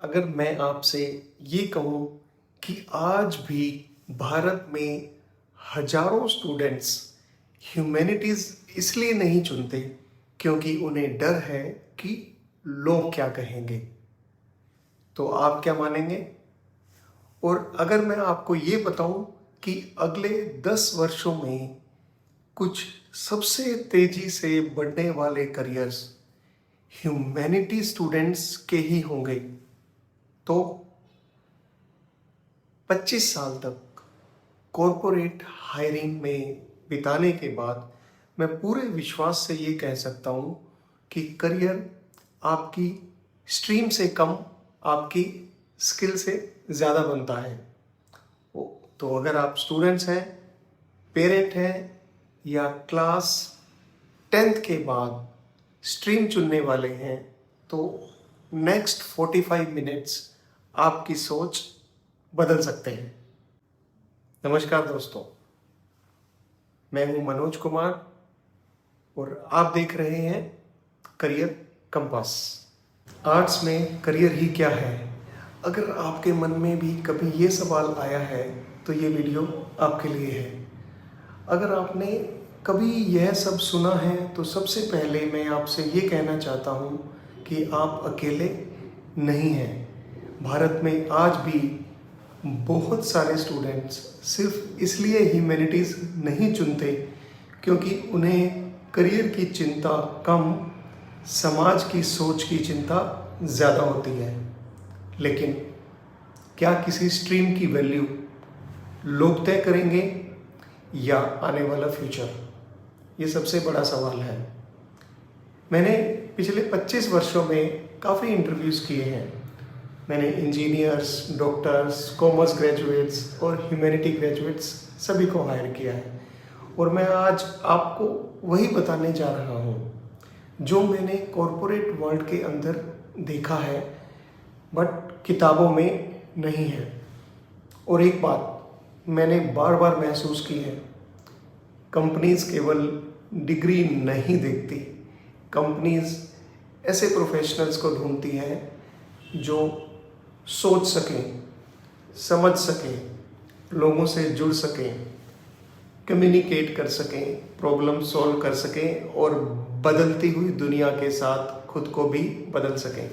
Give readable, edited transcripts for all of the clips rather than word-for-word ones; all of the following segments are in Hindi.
अगर मैं आपसे ये कहूँ कि आज भी भारत में हजारों स्टूडेंट्स ह्यूमैनिटीज़ इसलिए नहीं चुनते क्योंकि उन्हें डर है कि लोग क्या कहेंगे, तो आप क्या मानेंगे? और अगर मैं आपको ये बताऊं कि अगले 10 वर्षों में कुछ सबसे तेजी से बढ़ने वाले करियर्स ह्यूमैनिटी स्टूडेंट्स के ही होंगे, तो 25 साल तक कॉरपोरेट हायरिंग में बिताने के बाद मैं पूरे विश्वास से ये कह सकता हूँ कि करियर आपकी स्ट्रीम से कम आपकी स्किल से ज़्यादा बनता है। तो अगर आप स्टूडेंट्स हैं, पेरेंट हैं या क्लास 10th के बाद स्ट्रीम चुनने वाले हैं, तो नेक्स्ट 45 मिनट्स आपकी सोच बदल सकते हैं। नमस्कार दोस्तों, मैं हूं मनोज कुमार और आप देख रहे हैं करियर कंपास। आर्ट्स में करियर ही क्या है? अगर आपके मन में भी कभी ये सवाल आया है तो ये वीडियो आपके लिए है। अगर आपने कभी यह सब सुना है तो सबसे पहले मैं आपसे ये कहना चाहता हूँ कि आप अकेले नहीं हैं। भारत में आज भी बहुत सारे स्टूडेंट्स सिर्फ इसलिए ह्यूमैनिटीज़ नहीं चुनते क्योंकि उन्हें करियर की चिंता कम, समाज की सोच की चिंता ज़्यादा होती है। लेकिन क्या किसी स्ट्रीम की वैल्यू लोग तय करेंगे या आने वाला फ्यूचर? ये सबसे बड़ा सवाल है। मैंने पिछले 25 वर्षों में काफ़ी इंटरव्यूज़ किए हैं। मैंने इंजीनियर्स, डॉक्टर्स, कॉमर्स ग्रेजुएट्स और ह्यूमैनिटी ग्रेजुएट्स सभी को हायर किया है और मैं आज आपको वही बताने जा रहा हूँ जो मैंने कॉरपोरेट वर्ल्ड के अंदर देखा है बट किताबों में नहीं है। और एक बात मैंने बार बार महसूस की है, कंपनीज केवल डिग्री नहीं देखती, कंपनीज ऐसे प्रोफेशनल्स को ढूंढती हैं जो सोच सकें, समझ सकें, लोगों से जुड़ सकें, कम्युनिकेट कर सकें, प्रॉब्लम सॉल्व कर सकें और बदलती हुई दुनिया के साथ खुद को भी बदल सकें।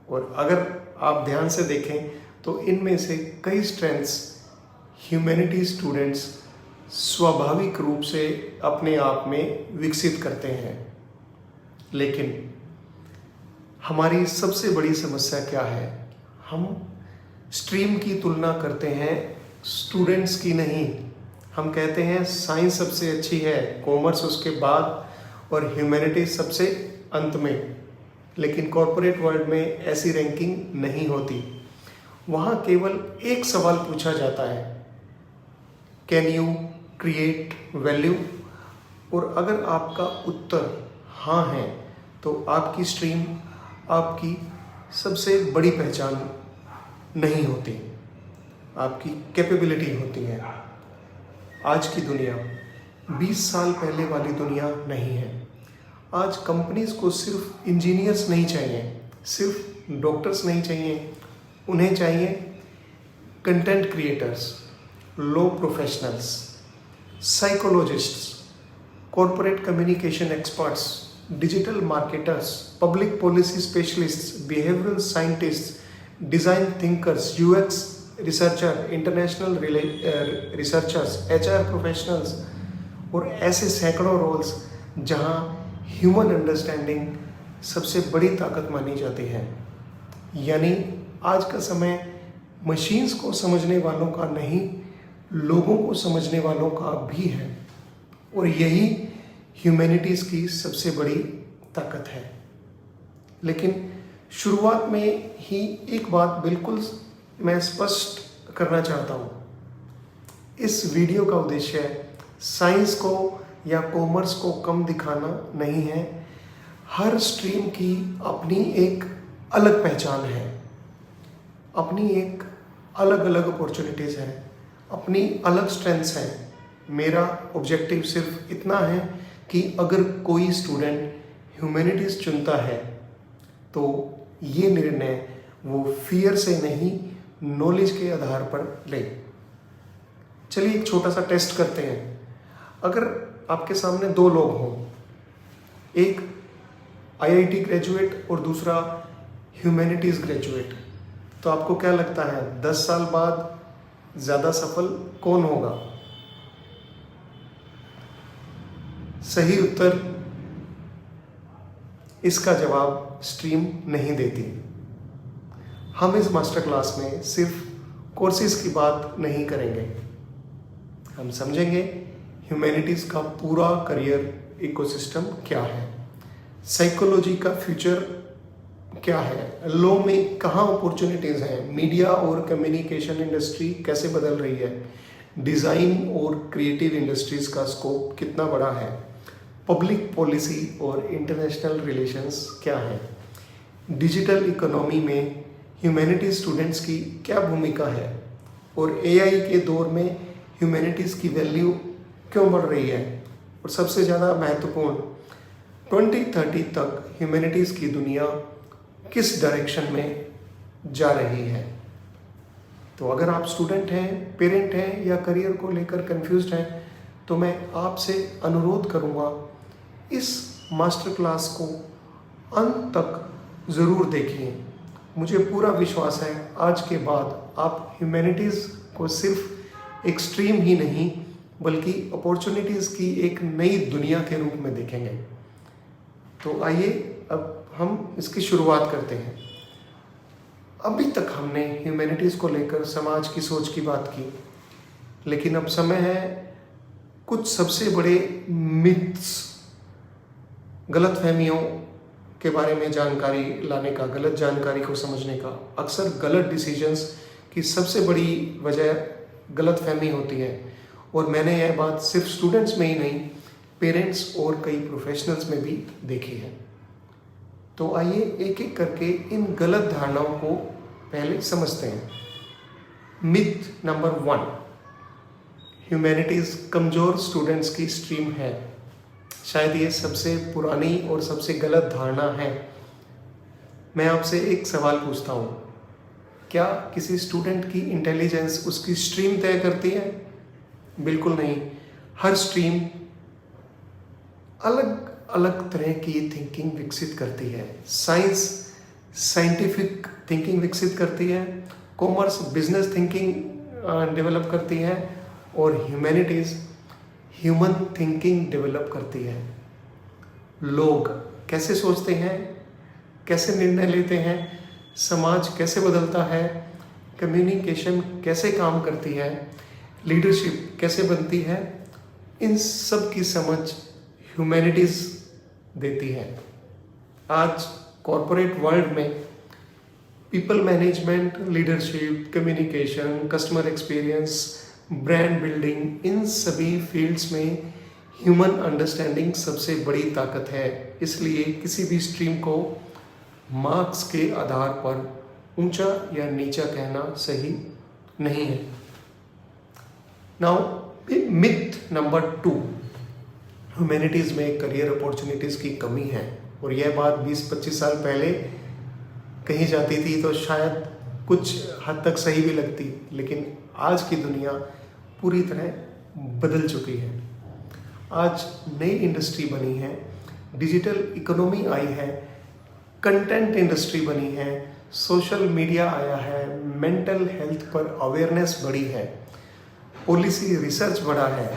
और अगर आप ध्यान से देखें तो इनमें से कई स्ट्रेंथ्स ह्यूमैनिटी स्टूडेंट्स स्वाभाविक रूप से अपने आप में विकसित करते हैं। लेकिन हमारी सबसे बड़ी समस्या क्या है? हम स्ट्रीम की तुलना करते हैं स्टूडेंट्स की नहीं। हम कहते हैं साइंस सबसे अच्छी है, कॉमर्स उसके बाद और ह्यूमैनिटी सबसे अंत में। लेकिन कॉरपोरेट वर्ल्ड में ऐसी रैंकिंग नहीं होती। वहाँ केवल एक सवाल पूछा जाता है, कैन यू क्रिएट वैल्यू? और अगर आपका उत्तर हाँ है तो आपकी स्ट्रीम आपकी सबसे बड़ी पहचान नहीं होती, आपकी कैपेबिलिटी होती है। आज की दुनिया 20 साल पहले वाली दुनिया नहीं है। आज कंपनीज को सिर्फ इंजीनियर्स नहीं चाहिए, सिर्फ डॉक्टर्स नहीं चाहिए, उन्हें चाहिए content creators, law professionals, psychologists, corporate communication experts, digital marketers, public policy specialists, behavioural scientists, design thinkers, UX researcher, international researchers, HR professionals और ऐसे सैकड़ों रोल्स जहां ह्यूमन अंडरस्टैंडिंग सबसे बड़ी ताकत मानी जाती है। यानी आज का समय मशीन्स को समझने वालों का नहीं, लोगों को समझने वालों का भी है। और यही ह्यूमैनिटीज़ की सबसे बड़ी ताकत है। लेकिन शुरुआत में ही एक बात बिल्कुल मैं स्पष्ट करना चाहता हूँ। इस वीडियो का उद्देश्य साइंस को या कॉमर्स को कम दिखाना नहीं है। हर स्ट्रीम की अपनी एक अलग पहचान है, अपनी एक अलग अलग अपॉर्चुनिटीज़ हैं, अपनी अलग स्ट्रेंथ्स हैं। मेरा ऑब्जेक्टिव सिर्फ इतना है कि अगर कोई स्टूडेंट ह्यूमैनिटीज़ चुनता है तो ये निर्णय वो फियर से नहीं, नॉलेज के आधार पर लें। चलिए एक छोटा सा टेस्ट करते हैं। अगर आपके सामने दो लोग हों, एक आईआईटी ग्रेजुएट और दूसरा ह्यूमैनिटीज़ ग्रेजुएट, तो आपको क्या लगता है 10 साल बाद ज़्यादा सफल कौन होगा? सही उत्तर इसका जवाब स्ट्रीम नहीं देती। हम इस मास्टर क्लास में सिर्फ कोर्सेज की बात नहीं करेंगे, हम समझेंगे ह्यूमैनिटीज़ का पूरा करियर इकोसिस्टम क्या है, साइकोलॉजी का फ्यूचर क्या है, लॉ में कहाँ अपॉर्चुनिटीज़ हैं, मीडिया और कम्युनिकेशन इंडस्ट्री कैसे बदल रही है, डिज़ाइन और क्रिएटिव इंडस्ट्रीज़ का स्कोप कितना बड़ा है, पब्लिक पॉलिसी और इंटरनेशनल रिलेशंस क्या है, डिजिटल इकोनॉमी में ह्यूमैनिटीज़ स्टूडेंट्स की क्या भूमिका है, और एआई के दौर में ह्यूमैनिटीज़ की वैल्यू क्यों बढ़ रही है, और सबसे ज़्यादा महत्वपूर्ण 2030 तक ह्यूमैनिटीज़ की दुनिया किस डायरेक्शन में जा रही है। तो अगर आप स्टूडेंट हैं, पेरेंट हैं या करियर को लेकर कंफ्यूज्ड हैं, तो मैं आपसे अनुरोध करूंगा इस मास्टर क्लास को अंत तक ज़रूर देखिए। मुझे पूरा विश्वास है आज के बाद आप ह्यूमैनिटीज़ को सिर्फ एक स्ट्रीम ही नहीं बल्कि अपॉर्चुनिटीज़ की एक नई दुनिया के रूप में देखेंगे। तो आइए अब हम इसकी शुरुआत करते हैं। अभी तक हमने ह्यूमैनिटीज़ को लेकर समाज की सोच की बात की, लेकिन अब समय है कुछ सबसे बड़े मिथ्स, गलतफहमियों के बारे में जानकारी लाने का, गलत जानकारी को समझने का। अक्सर गलत डिसीजंस की सबसे बड़ी वजह गलतफहमी होती है, और मैंने यह बात सिर्फ स्टूडेंट्स में ही नहीं, पेरेंट्स और कई प्रोफेशनल्स में भी देखी है। तो आइए एक एक करके इन गलत धारणाओं को पहले समझते हैं। मिथ नंबर 1, ह्यूमैनिटीज़ कमज़ोर स्टूडेंट्स की स्ट्रीम है। शायद ये सबसे पुरानी और सबसे गलत धारणा है। मैं आपसे एक सवाल पूछता हूँ, क्या किसी स्टूडेंट की इंटेलिजेंस उसकी स्ट्रीम तय करती है? बिल्कुल नहीं। हर स्ट्रीम अलग अलग तरह की थिंकिंग विकसित करती है। साइंस साइंटिफिक थिंकिंग विकसित करती है, कॉमर्स बिजनेस थिंकिंग डेवलप करती है, और ह्यूमैनिटीज़ ह्यूमन थिंकिंग डेवलप करती है। लोग कैसे सोचते हैं, कैसे निर्णय लेते हैं, समाज कैसे बदलता है, कम्युनिकेशन कैसे काम करती है, लीडरशिप कैसे बनती है, इन सब की समझ ह्यूमैनिटीज़ देती है। आज कॉरपोरेट वर्ल्ड में people management, leadership, communication, customer experience, brand building, इन सभी फील्ड्स में ह्यूमन अंडरस्टैंडिंग सबसे बड़ी ताकत है। इसलिए किसी भी स्ट्रीम को मार्क्स के आधार पर ऊंचा या नीचा कहना सही नहीं है। नाउ मिथ नंबर 2, ह्यूमैनिटीज़ में करियर अपॉर्चुनिटीज़ की कमी है। और यह बात 20-25 साल पहले कही जाती थी तो शायद कुछ हद तक सही भी लगती, लेकिन आज की दुनिया पूरी तरह बदल चुकी है। आज नई इंडस्ट्री बनी है, डिजिटल इकोनॉमी आई है, कंटेंट इंडस्ट्री बनी है, सोशल मीडिया आया है, मेंटल हेल्थ पर अवेयरनेस बढ़ी है, पॉलिसी रिसर्च बढ़ा है,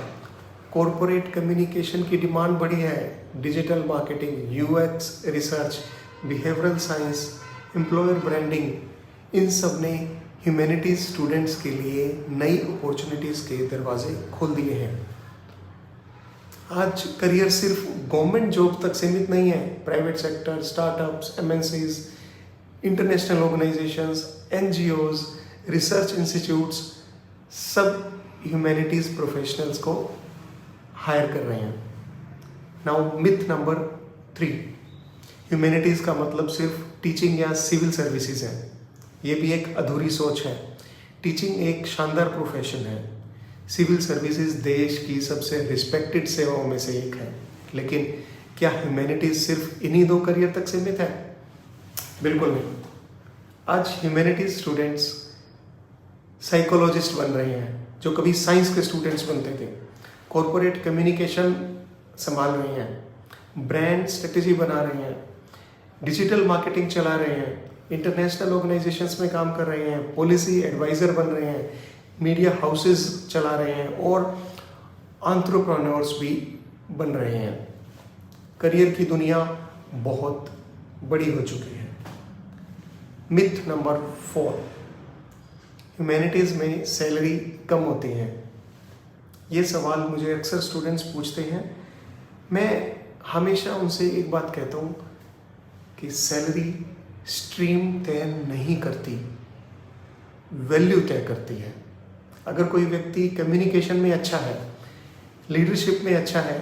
कॉरपोरेट कम्युनिकेशन की डिमांड बढ़ी है, digital marketing, UX research, behavioural science, employer branding, इन सब ने ह्यूमैनिटीज़ स्टूडेंट्स के लिए नई अपॉर्चुनिटीज़ के दरवाजे खोल दिए हैं। आज करियर सिर्फ गवर्नमेंट जॉब तक सीमित नहीं है। Private sector, startups, MNCs, international organisations, NGOs, research institutes सब ह्यूमैनिटीज़ प्रोफेशनल्स को हायर कर रहे हैं। नाउ मिथ नंबर 3, ह्यूमैनिटीज़ का मतलब सिर्फ टीचिंग या सिविल सर्विसेज है। ये भी एक अधूरी सोच है। टीचिंग एक शानदार प्रोफेशन है। सिविल सर्विसेज देश की सबसे रिस्पेक्टेड सेवाओं में से एक है। लेकिन क्या ह्यूमैनिटीज़ सिर्फ इन्हीं 2 करियर तक सीमित है? बिल्कुल नहीं। आज ह्यूमैनिटीज स्टूडेंट्स साइकोलॉजिस्ट बन रहे हैं जो कभी साइंस के स्टूडेंट्स बनते थे, कॉरपोरेट कम्युनिकेशन संभाल रहे हैं, ब्रांड स्ट्रेटेजी बना रहे हैं, डिजिटल मार्केटिंग चला रहे हैं, इंटरनेशनल ऑर्गेनाइजेशंस में काम कर रहे हैं, पॉलिसी एडवाइज़र बन रहे हैं, मीडिया हाउसेस चला रहे हैं और एंटरप्रेन्योर्स भी बन रहे हैं। करियर की दुनिया बहुत बड़ी हो चुकी है। मिथ नंबर 4, ह्यूमैनिटीज़ में सैलरी कम होती है। ये सवाल मुझे अक्सर स्टूडेंट्स पूछते हैं। मैं हमेशा उनसे एक बात कहता हूँ कि सैलरी स्ट्रीम तय नहीं करती, वैल्यू तय करती है। अगर कोई व्यक्ति कम्युनिकेशन में अच्छा है, लीडरशिप में अच्छा है,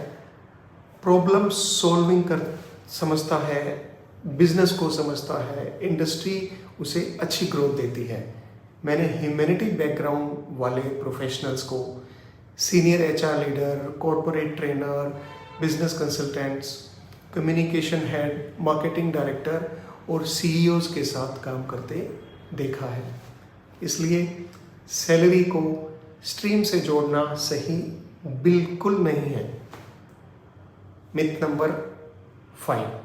प्रॉब्लम सॉल्विंग कर समझता है, बिजनेस को समझता है, इंडस्ट्री उसे अच्छी ग्रोथ देती है। मैंने ह्यूमैनिटी बैकग्राउंड वाले प्रोफेशनल्स को senior HR leader, corporate trainer, business consultants, communication head, marketing director और सीईओज के साथ काम करते देखा है। इसलिए सैलरी को स्ट्रीम से जोड़ना सही बिल्कुल नहीं है। मिथ नंबर 5,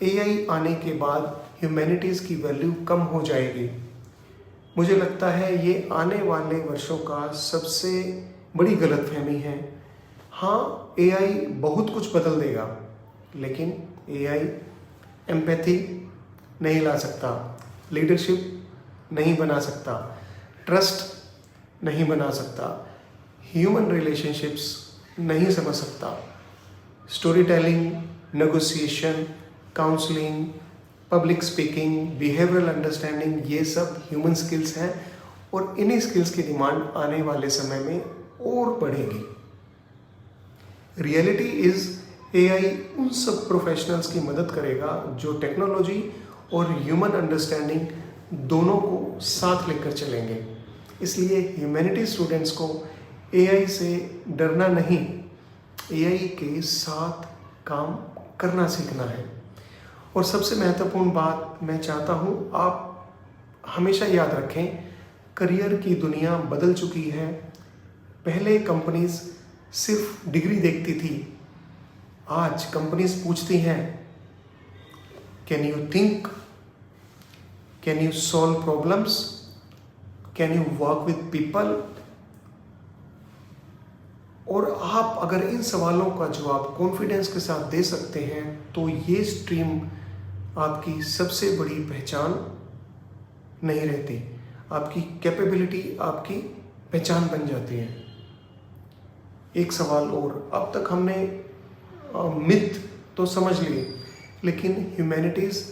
एआई आने के बाद ह्यूमैनिटीज़ की वैल्यू कम हो जाएगी। मुझे लगता है ये आने वाले वर्षों का सबसे बड़ी गलतफहमी है। हाँ, एआई बहुत कुछ बदल देगा, लेकिन एआई एम्पैथी नहीं ला सकता, लीडरशिप नहीं बना सकता, ट्रस्ट नहीं बना सकता, ह्यूमन रिलेशनशिप्स नहीं समझ सकता। Story telling, negotiation, counselling, public speaking, behavioural understanding, ये सब ह्यूमन स्किल्स हैं और इन्हीं स्किल्स की डिमांड आने वाले समय में और बढ़ेगी। रियलिटी इज़ एआई उन सब प्रोफेशनल्स की मदद करेगा जो टेक्नोलॉजी और ह्यूमन अंडरस्टैंडिंग दोनों को साथ लेकर चलेंगे। इसलिए ह्यूमैनिटी स्टूडेंट्स को एआई से डरना नहीं, एआई के साथ काम करना सीखना है। और सबसे महत्वपूर्ण बात मैं चाहता हूँ आप हमेशा याद रखें, करियर की दुनिया बदल चुकी है। पहले कंपनीज सिर्फ डिग्री देखती थी, आज कंपनीज पूछती हैं can you think, can you solve problems, can you work with people. और आप अगर इन सवालों का जवाब कॉन्फिडेंस के साथ दे सकते हैं तो ये स्ट्रीम आपकी सबसे बड़ी पहचान नहीं रहती, आपकी कैपेबिलिटी आपकी पहचान बन जाती है। एक सवाल और, अब तक हमने मिथ तो समझ लिए, लेकिन ह्यूमैनिटीज़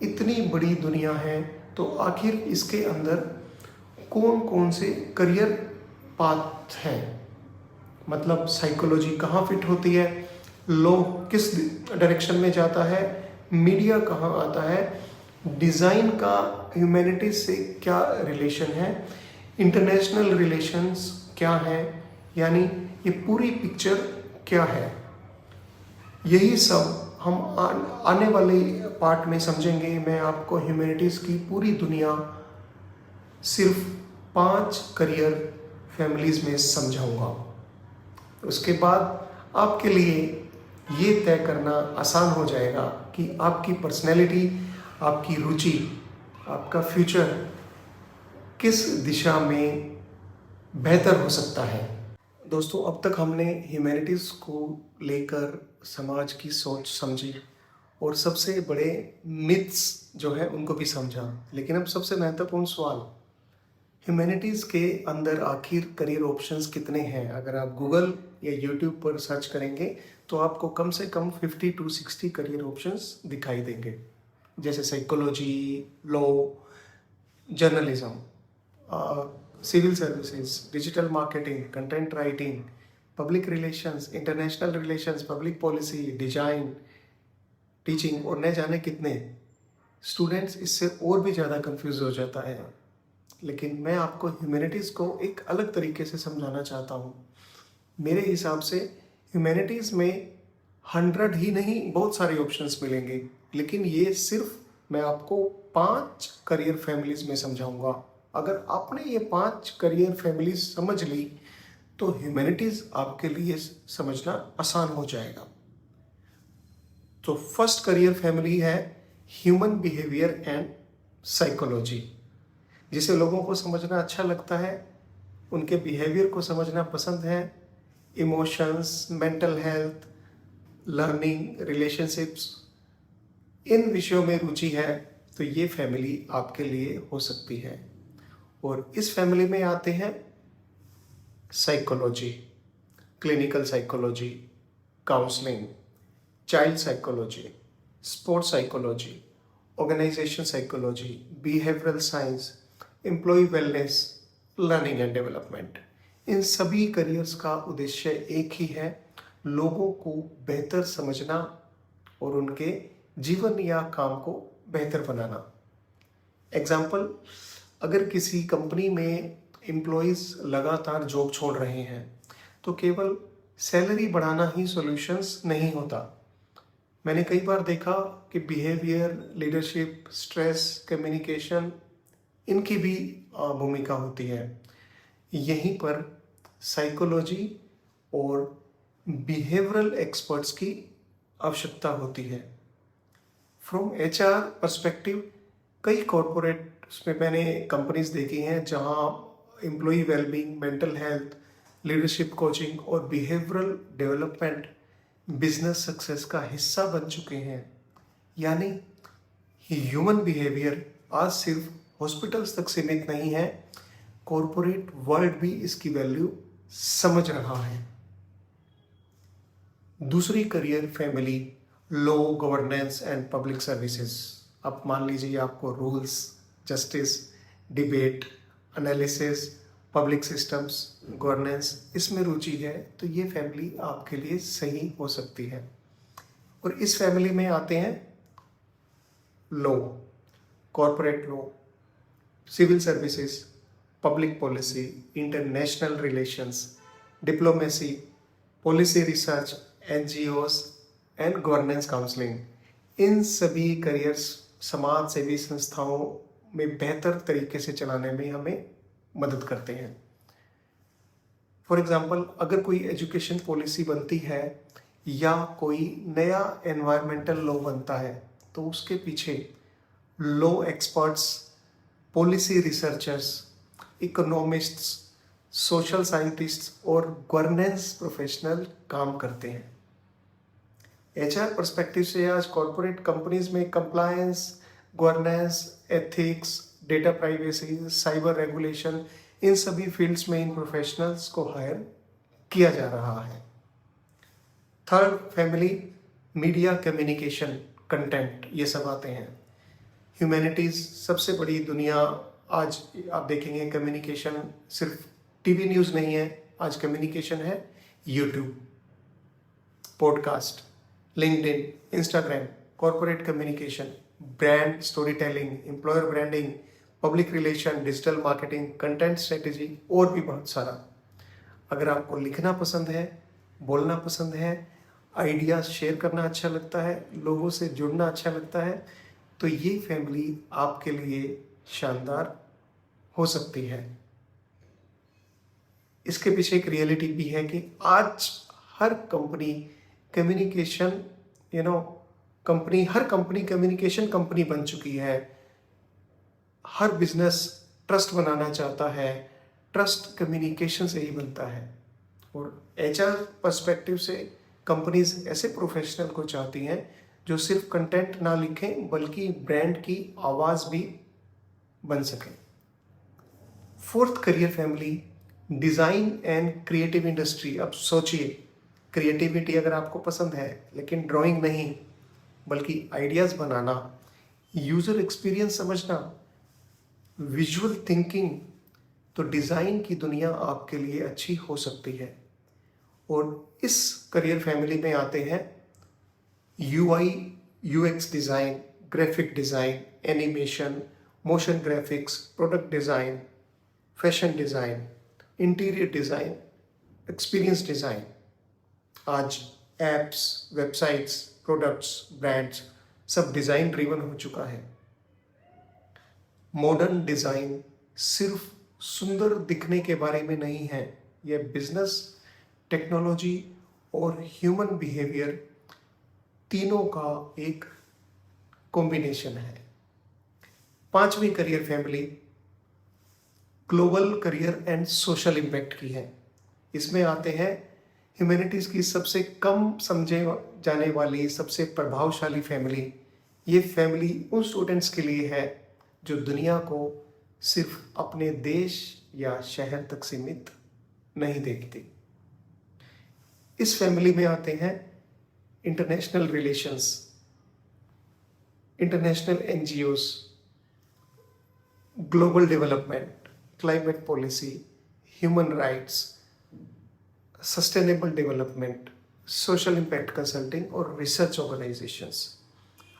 इतनी बड़ी दुनिया है तो आखिर इसके अंदर कौन कौन से करियर पाथ हैं? मतलब साइकोलॉजी कहाँ फिट होती है, लॉ किस डायरेक्शन में जाता है, मीडिया कहाँ आता है, डिज़ाइन का ह्यूमैनिटीज से क्या रिलेशन है, इंटरनेशनल रिलेशंस क्या है, यानी ये पूरी पिक्चर क्या है। यही सब हम आने वाले पार्ट में समझेंगे। मैं आपको ह्यूमैनिटीज़ की पूरी दुनिया सिर्फ 5 करियर फैमिलीज़ में समझाऊंगा। उसके बाद आपके लिए ये तय करना आसान हो जाएगा कि आपकी पर्सनैलिटी, आपकी रुचि, आपका फ्यूचर किस दिशा में बेहतर हो सकता है। दोस्तों, अब तक हमने ह्यूमैनिटीज़ को लेकर समाज की सोच समझी और सबसे बड़े मिथ्स जो है उनको भी समझा। लेकिन अब सबसे महत्वपूर्ण सवाल, ह्यूमैनिटीज़ के अंदर आखिर करियर ऑप्शंस कितने हैं? अगर आप गूगल या यूट्यूब पर सर्च करेंगे तो आपको कम से कम 50 to 60 करियर ऑप्शंस दिखाई देंगे, जैसे psychology, law, journalism, civil services, digital marketing, content writing, public relations, international relations, public policy, design, teaching और न जाने कितने। स्टूडेंट्स इससे और भी ज़्यादा कंफ्यूज हो जाता है। लेकिन मैं आपको ह्यूमैनिटीज़ को एक अलग तरीके से समझाना चाहता हूँ। मेरे हिसाब से ह्यूमैनिटीज़ में 100 ही नहीं, बहुत सारे ऑप्शंस मिलेंगे, लेकिन ये सिर्फ मैं आपको 5 करियर फैमिलीज में समझाऊंगा। अगर आपने ये 5 करियर फैमिलीज समझ ली तो ह्यूमैनिटीज आपके लिए समझना आसान हो जाएगा। तो फर्स्ट करियर फैमिली है ह्यूमन बिहेवियर एंड साइकोलॉजी, जिसे लोगों को समझना अच्छा लगता है, उनके बिहेवियर को समझना पसंद है, emotions, mental health, learning, relationships, इन विषयों में रुचि है, तो ये फैमिली आपके लिए हो सकती है। और इस फैमिली में आते हैं psychology, clinical psychology, counselling, child psychology, sports psychology, organisation psychology, behavioural science, employ wellness, learning and development. इन सभी करियर्स का उद्देश्य एक ही है, लोगों को बेहतर समझना और उनके जीवन या काम को बेहतर बनाना। एग्जाम्पल, अगर किसी कंपनी में एम्प्लॉयज़ लगातार जॉब छोड़ रहे हैं तो केवल सैलरी बढ़ाना ही सॉल्यूशंस नहीं होता। मैंने कई बार देखा कि बिहेवियर, लीडरशिप, स्ट्रेस, कम्युनिकेशन, इनकी भी भूमिका होती है। यहीं पर साइकोलॉजी और बिहेवियरल एक्सपर्ट्स की आवश्यकता होती है। फ्रॉम एचआर पर्सपेक्टिव, कई कॉरपोरेट्स में मैंने कंपनीज देखी हैं जहां employee wellbeing, mental health, leadership coaching और बिहेवियरल डेवलपमेंट बिजनेस सक्सेस का हिस्सा बन चुके हैं। यानी ह्यूमन बिहेवियर आज सिर्फ हॉस्पिटल्स तक सीमित नहीं है, कॉरपोरेट वर्ल्ड भी इसकी वैल्यू समझ रहा है। दूसरी career family, law, governance and public services. अब मान लीजिए आपको rules, justice, debate, analysis, public systems, governance, इसमें रुचि है, तो ये फैमिली आपके लिए सही हो सकती है। और इस फैमिली में आते हैं law, corporate law, civil services, public policy, international relations, diplomacy, policy research, NGOs and governance counselling. इन सभी करियर्स समाज सेवी संस्थाओं में बेहतर तरीके से चलाने में हमें मदद करते हैं। फॉर एग्जाम्पल, अगर कोई एजुकेशन पॉलिसी बनती है या कोई नया एनवायरमेंटल लॉ बनता है तो उसके पीछे law experts, policy researchers, economists, social scientists और गवर्नेंस प्रोफेशनल काम करते हैं। एचआर पर्सपेक्टिव से आज कॉरपोरेट कंपनीज में compliance, governance, ethics, data privacy, cyber regulation, इन सभी फील्ड्स में इन प्रोफेशनल्स को हायर किया जा रहा है। Third family, media, communication, content, ये सब आते हैं। ह्यूमैनिटीज सबसे बड़ी दुनिया आज आप देखेंगे, कम्युनिकेशन सिर्फ टीवी न्यूज़ नहीं है, आज कम्युनिकेशन है YouTube, podcast, LinkedIn, Instagram, corporate communication, brand story telling, employer branding, public relation, digital marketing, content strategy और भी बहुत सारा। अगर आपको लिखना पसंद है, बोलना पसंद है, आइडियाज शेयर करना अच्छा लगता है, लोगों से जुड़ना अच्छा लगता है, तो ये फैमिली आपके लिए शानदार हो सकती है। इसके पीछे एक रियलिटी भी है कि आज हर कंपनी कम्युनिकेशन हर कंपनी कम्युनिकेशन कंपनी बन चुकी है। हर बिजनेस ट्रस्ट बनाना चाहता है, ट्रस्ट कम्युनिकेशन से ही बनता है। और एचआर पर्सपेक्टिव से कंपनीज ऐसे प्रोफेशनल को चाहती हैं जो सिर्फ कंटेंट ना लिखें बल्कि ब्रांड की आवाज़ भी बन सकें। Fourth career family, design and creative industry. अब सोचिए, क्रिएटिविटी अगर आपको पसंद है लेकिन ड्राइंग नहीं बल्कि आइडियाज़ बनाना, यूज़र एक्सपीरियंस समझना, विजुअल थिंकिंग, तो डिज़ाइन की दुनिया आपके लिए अच्छी हो सकती है। और इस करियर फैमिली में आते हैं UI UX design, graphic design, animation, motion graphics, product design, fashion design, interior design, experience design. आज एप्स, वेबसाइट्स, प्रोडक्ट्स, ब्रांड्स सब डिज़ाइन ड्रिवन हो चुका है। मॉडर्न डिज़ाइन सिर्फ सुंदर दिखने के बारे में नहीं है, यह बिजनेस, टेक्नोलॉजी और ह्यूमन बिहेवियर तीनों का एक कॉम्बिनेशन है। पांचवी career family global career and social impact की है। इसमें आते हैं ह्यूमैनिटीज़ की सबसे कम समझे जाने वाली, सबसे प्रभावशाली फैमिली। ये फैमिली उन स्टूडेंट्स के लिए है जो दुनिया को सिर्फ अपने देश या शहर तक सीमित नहीं देखती। इस फैमिली में आते हैं international relations, international NGOs, global development, climate policy, human rights, sustainable development, social impact consulting और रिसर्च ऑर्गेनाइजेशंस।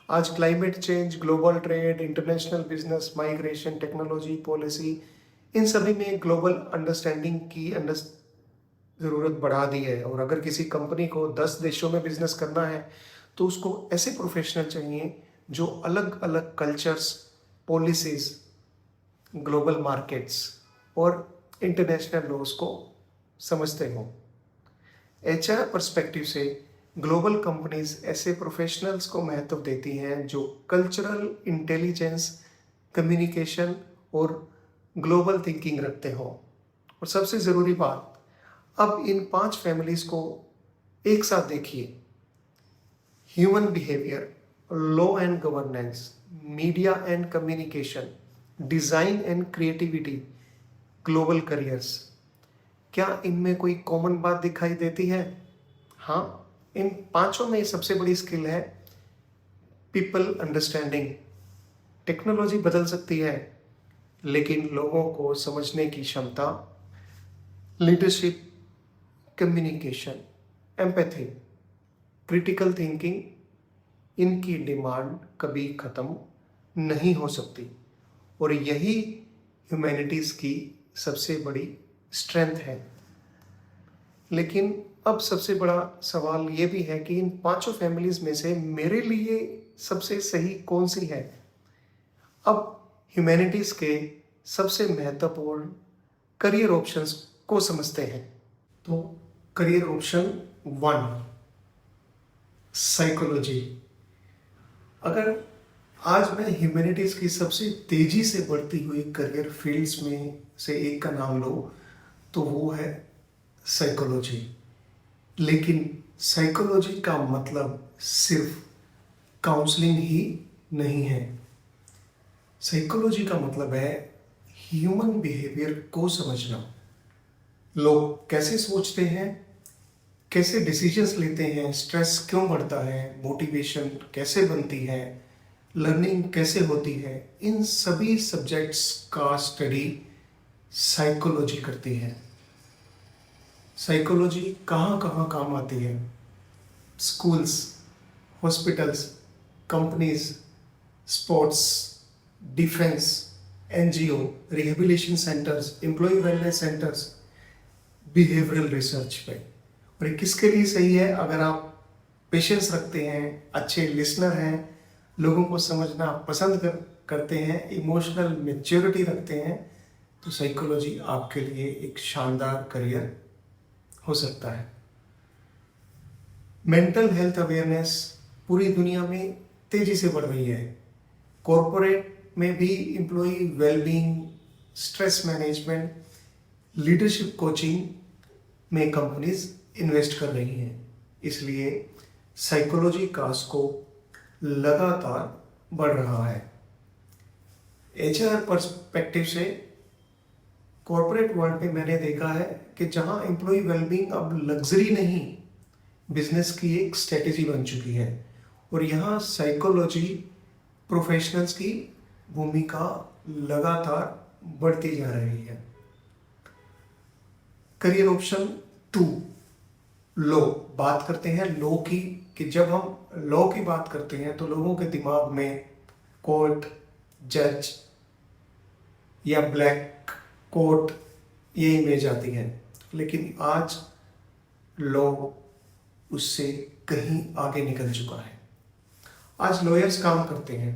आज climate change, global trade, international business, migration, technology, policy, इन सभी में ग्लोबल अंडरस्टैंडिंग की ज़रूरत बढ़ा दी है। और अगर किसी कंपनी को 10 देशों में बिजनेस करना है तो उसको ऐसे प्रोफेशनल चाहिए जो अलग अलग कल्चर्स, पॉलिसीज, ग्लोबल मार्केट्स और इंटरनेशनल लॉज को समझते हों। एचआर पर्सपेक्टिव से ग्लोबल कंपनीज ऐसे प्रोफेशनल्स को महत्व देती हैं जो कल्चरल इंटेलिजेंस, कम्युनिकेशन और ग्लोबल थिंकिंग रखते हों। और सबसे ज़रूरी बात, अब इन 5 फैमिलीज को एक साथ देखिए। Human behaviour, law and governance, media and communication, design and creativity, global careers. क्या इनमें कोई कॉमन बात दिखाई देती है? हाँ, इन पांचों में सबसे बड़ी स्किल है पीपल अंडरस्टैंडिंग। टेक्नोलॉजी बदल सकती है, लेकिन लोगों को समझने की क्षमता, leadership, communication, empathy, critical thinking, इनकी डिमांड कभी ख़त्म नहीं हो सकती। और यही ह्यूमैनिटीज़ की सबसे बड़ी स्ट्रेंथ है। लेकिन अब सबसे बड़ा सवाल ये भी है कि इन पांचों फैमिलीज में से मेरे लिए सबसे सही कौन सी है? अब ह्यूमैनिटीज़ के सबसे महत्वपूर्ण करियर ऑप्शंस को समझते हैं। तो करियर ऑप्शन 1, साइकोलॉजी। अगर आज मैं ह्यूमैनिटीज़ की सबसे तेजी से बढ़ती हुई करियर फील्ड्स में से एक का नाम लूँ तो वो है साइकोलॉजी। लेकिन साइकोलॉजी का मतलब सिर्फ काउंसलिंग ही नहीं है। साइकोलॉजी का मतलब है ह्यूमन बिहेवियर को समझना। लोग कैसे सोचते हैं, कैसे डिसीजंस लेते हैं, स्ट्रेस क्यों बढ़ता है, मोटिवेशन कैसे बनती है, लर्निंग कैसे होती है, इन सभी सब्जेक्ट्स का स्टडी साइकोलॉजी करती है। साइकोलॉजी कहाँ कहाँ काम आती है? Schools, hospitals, companies, sports, defence, NGO, rehabilitation centres, employee wellness centres, behavioural research पे। और ये किसके लिए सही है? अगर आप पेशेंस रखते हैं, अच्छे लिसनर हैं, लोगों को समझना पसंद करते हैं, इमोशनल मैच्योरिटी रखते हैं, तो साइकोलॉजी आपके लिए एक शानदार करियर हो सकता है। मेंटल हेल्थ अवेयरनेस पूरी दुनिया में तेजी से बढ़ रही है। कॉरपोरेट में भी employee wellbeing, stress management, leadership coaching में कंपनीज इन्वेस्ट कर रही हैं। इसलिए साइकोलॉजी का स्कोप लगातार बढ़ रहा है। एचआर पर्सपेक्टिव से कॉर्पोरेट वर्ल्ड में मैंने देखा है कि जहां एम्प्लॉय वेलबींग अब लग्जरी नहीं, बिजनेस की एक स्ट्रेटेजी बन चुकी है। और यहाँ साइकोलॉजी प्रोफेशनल्स की भूमिका लगातार बढ़ती जा रही है। Career option 2, law. बात करते हैं लॉ की, कि जब हम लॉ की बात करते हैं तो लोगों के दिमाग में कोर्ट, जज या ब्लैक कोट ये इमेज आती है। लेकिन आज लॉ उससे कहीं आगे निकल चुका है। आज लॉयर्स काम करते हैं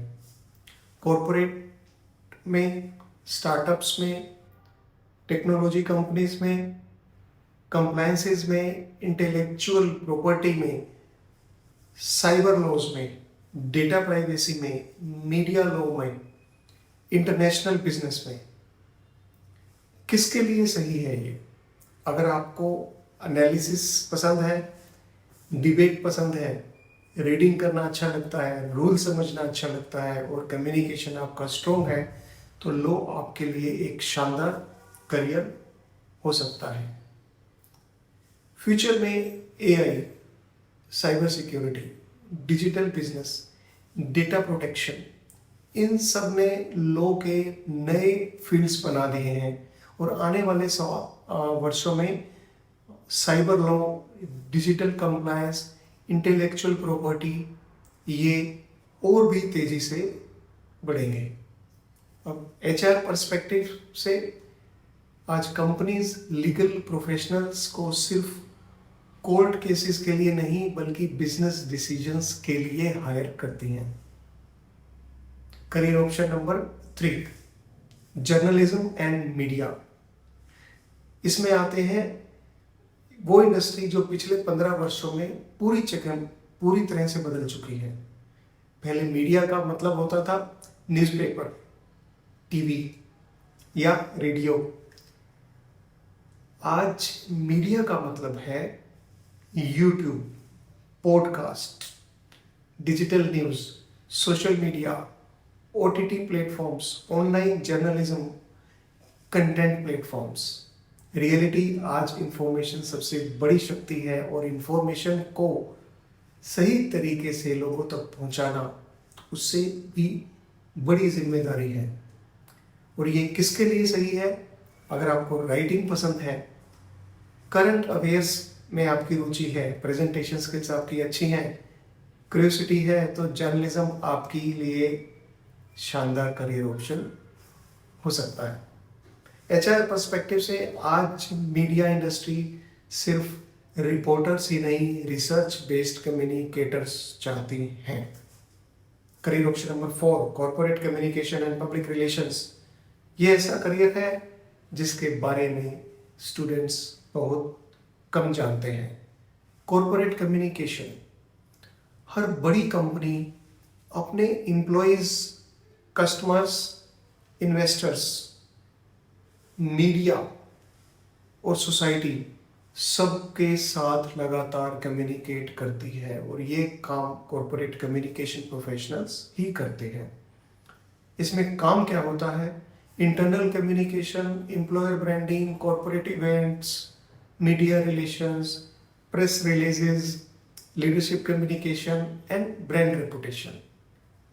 कॉरपोरेट में, स्टार्टअप्स में, टेक्नोलॉजी कंपनीज में, कंप्लायंसेस में, इंटेलेक्चुअल प्रॉपर्टी में, साइबर लॉज में, डेटा प्राइवेसी में, मीडिया लॉ में, इंटरनेशनल बिजनेस में, किसके लिए सही है ये? अगर आपको एनालिसिस पसंद है, डिबेट पसंद है, रीडिंग करना अच्छा लगता है, रूल समझना अच्छा लगता है और कम्युनिकेशन आपका स्ट्रॉन्ग है, तो लॉ आपके लिए एक शानदार करियर हो सकता है। फ्यूचर में AI, cyber security, digital business, data protection, इन सब ने लॉ के नए फील्ड्स बना दिए हैं और आने वाले वर्षों में cyber law, digital compliance, intellectual property, ये और भी तेजी से बढ़ेंगे। अब एचआर पर्सपेक्टिव से आज कंपनीज लीगल प्रोफेशनल्स को सिर्फ कोर्ट केसेस के लिए नहीं बल्कि बिजनेस डिसीजंस के लिए हायर करती हैं। Career option number 3, journalism and media. इसमें आते हैं वो इंडस्ट्री जो पिछले 15 वर्षों में पूरी तरह से बदल चुकी है। पहले मीडिया का मतलब होता था न्यूज़पेपर, टीवी या रेडियो। आज मीडिया का मतलब है YouTube, podcast, digital news, social media, OTT platforms, online journalism, content platforms. Reality आज इंफॉर्मेशन सबसे बड़ी शक्ति है और इंफॉर्मेशन को सही तरीके से लोगों तक पहुंचाना उससे भी बड़ी जिम्मेदारी है। और ये किसके लिए सही है? अगर आपको राइटिंग पसंद है, करंट अफेयर्स में आपकी रुचि है, प्रेजेंटेशन स्किल्स आपकी अच्छी हैं, क्यूरियोसिटी है, तो जर्नलिज्म आपके लिए शानदार करियर ऑप्शन हो सकता है। एचआर पर्सपेक्टिव से आज मीडिया इंडस्ट्री सिर्फ रिपोर्टर्स ही नहीं, रिसर्च बेस्ड कम्युनिकेटर्स चाहती हैं। Career option number 4, corporate communication and public relations. ये ऐसा करियर है जिसके बारे में स्टूडेंट्स बहुत कम जानते हैं। कॉर्पोरेट कम्युनिकेशन, हर बड़ी कंपनी अपने एम्प्लॉयज, कस्टमर्स, इन्वेस्टर्स, मीडिया और सोसाइटी सबके साथ लगातार कम्युनिकेट करती है और ये काम कॉर्पोरेट कम्युनिकेशन प्रोफेशनल्स ही करते हैं। इसमें काम क्या होता है? Internal communication, employer branding, corporate events, media relations, press releases, leadership communication and brand reputation.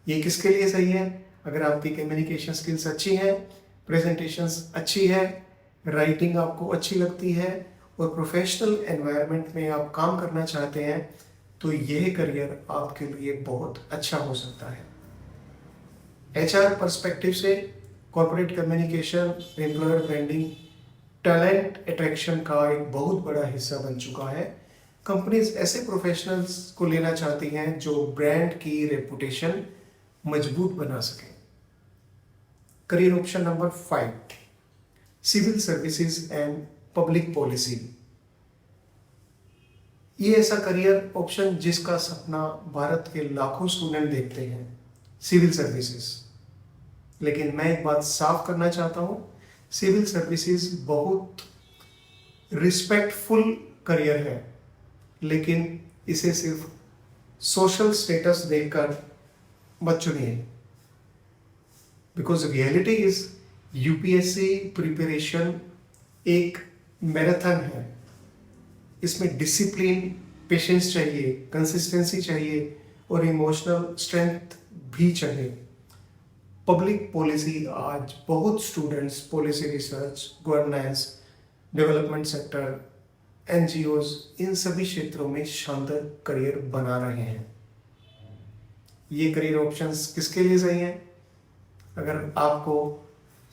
ये किसके लिए सही है? अगर आपकी कम्युनिकेशन स्किल्स अच्छी हैं, प्रेजेंटेशंस अच्छी है, राइटिंग आपको अच्छी लगती है और प्रोफेशनल एनवायरनमेंट में आप काम करना चाहते हैं, तो यह करियर आपके लिए बहुत अच्छा हो सकता है। एचआर पर्सपेक्टिव से corporate communication, employer branding, talent attraction का एक बहुत बड़ा हिस्सा बन चुका है। कंपनीज ऐसे प्रोफेशनल्स को लेना चाहती हैं जो ब्रांड की रेपुटेशन मजबूत बना सकें। Career option number 5, civil services and public policy. ये ऐसा करियर ऑप्शन जिसका सपना भारत के लाखों स्टूडेंट देखते हैं, सिविल सर्विसेज। लेकिन मैं एक बात साफ करना चाहता हूँ, सिविल सर्विसेज बहुत रिस्पेक्टफुल करियर है, लेकिन इसे सिर्फ सोशल स्टेटस देखकर मत चुनिए। Because reality is UPSC preparation एक मैराथन है। इसमें डिसिप्लिन, पेशेंस चाहिए, कंसिस्टेंसी चाहिए और इमोशनल स्ट्रेंथ भी चाहिए। पब्लिक पॉलिसी आज बहुत students policy research, governance, development sector, NGOs, इन सभी क्षेत्रों में शानदार करियर बना रहे हैं। ये करियर ऑप्शंस किसके लिए सही हैं? अगर आपको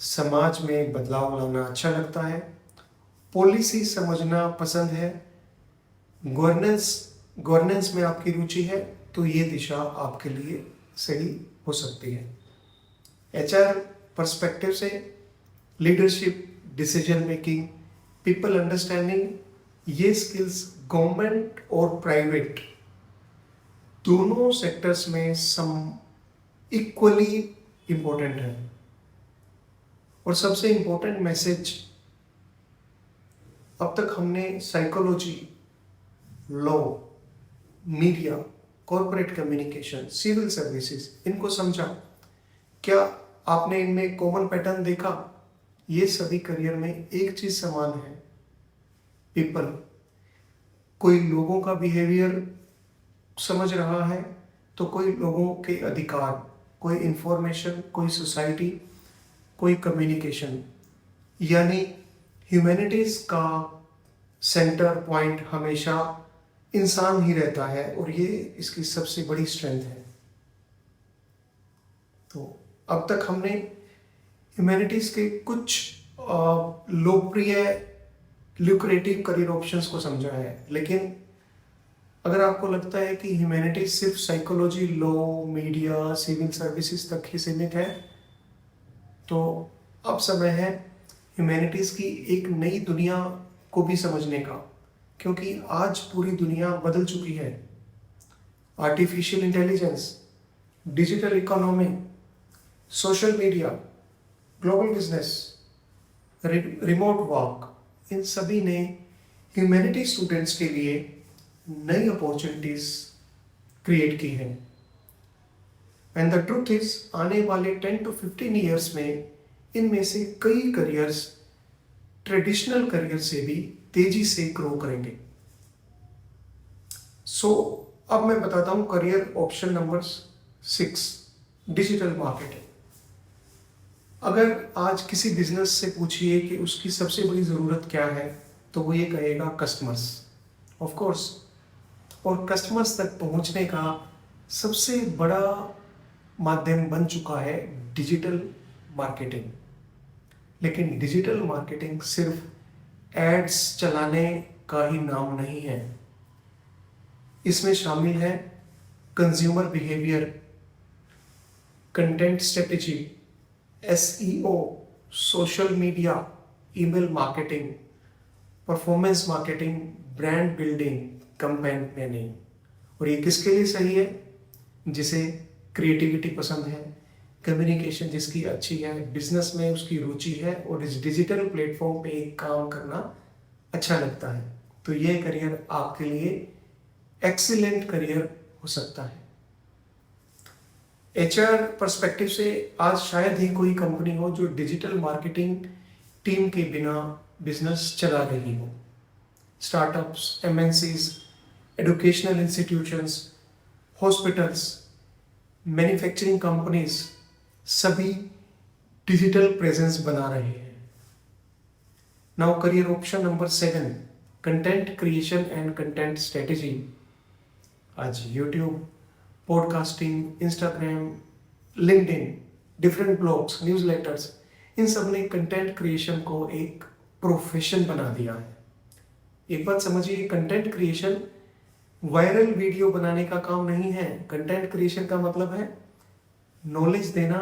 समाज में बदलाव लाना अच्छा लगता है, पॉलिसी समझना पसंद है, गवर्नेंस में आपकी रुचि है, तो ये दिशा आपके लिए सही हो सकती है। एचआर पर्सपेक्टिव से leadership, decision making, people understanding, ये स्किल्स गवर्नमेंट और प्राइवेट दोनों सेक्टर्स में सम इक्वली इम्पोर्टेंट है। और सबसे इम्पोर्टेंट मैसेज, अब तक हमने psychology, law, media, corporate communication, civil services, इनको समझा। क्या आपने इनमें कॉमन पैटर्न देखा? ये सभी करियर में एक चीज समान है, पीपल। कोई लोगों का बिहेवियर समझ रहा है तो कोई लोगों के अधिकार, कोई इंफॉर्मेशन, कोई सोसाइटी, कोई कम्युनिकेशन। यानी ह्यूमैनिटीज का सेंटर पॉइंट हमेशा इंसान ही रहता है और ये इसकी सबसे बड़ी स्ट्रेंथ है। तो अब तक हमने ह्यूमैनिटीज के कुछ लोकप्रिय ल्यूक्रेटिव करियर ऑप्शंस को समझा है, लेकिन अगर आपको लगता है कि ह्यूमैनिटीज सिर्फ psychology, law, media, civil services तक ही सीमित है, तो अब समय है ह्यूमैनिटीज की एक नई दुनिया को भी समझने का, क्योंकि आज पूरी दुनिया बदल चुकी है। Artificial intelligence, digital economy, social media, global business, remote work, इन सभी ने ह्यूमैनिटी स्टूडेंट्स के लिए नई अपॉर्चुनिटीज क्रिएट की हैं। एंड द ट्रूथ इज, आने वाले 10 to 15 ईयर्स में इनमें से कई करियर्स ट्रेडिशनल करियर से भी तेजी से ग्रो करेंगे। सो अब मैं बताता हूं career option number 6, digital marketing. अगर आज किसी बिजनेस से पूछिए कि उसकी सबसे बड़ी ज़रूरत क्या है, तो वो ये कहेगा कस्टमर्स, ऑफ कोर्स। और कस्टमर्स तक पहुंचने का सबसे बड़ा माध्यम बन चुका है डिजिटल मार्केटिंग। लेकिन डिजिटल मार्केटिंग सिर्फ एड्स चलाने का ही नाम नहीं है। इसमें शामिल है consumer behaviour, content strategy, SEO, social media, email marketing, performance marketing, brand building, campaign planning. और ये किसके लिए सही है? जिसे क्रिएटिविटी पसंद है, कम्युनिकेशन जिसकी अच्छी है, बिजनेस में उसकी रुचि है और इस डिजिटल प्लेटफॉर्म पे एक काम करना अच्छा लगता है, तो ये करियर आपके लिए एक्सीलेंट करियर हो सकता है। HR पर्सपेक्टिव से आज शायद ही कोई कंपनी हो जो डिजिटल मार्केटिंग टीम के बिना बिजनेस चला रही हो। Startups, MNCs, educational institutions, hospitals, manufacturing companies सभी डिजिटल प्रेजेंस बना रहे हैं। Now career option number 7, content creation and content strategy. आज YouTube, podcasting, Instagram, LinkedIn, different blogs, newsletters, इन सब ने कंटेंट क्रिएशन को एक प्रोफेशन बना दिया है। एक बात समझिए, कंटेंट क्रिएशन वायरल वीडियो बनाने का काम नहीं है। कंटेंट क्रिएशन का मतलब है नॉलेज देना,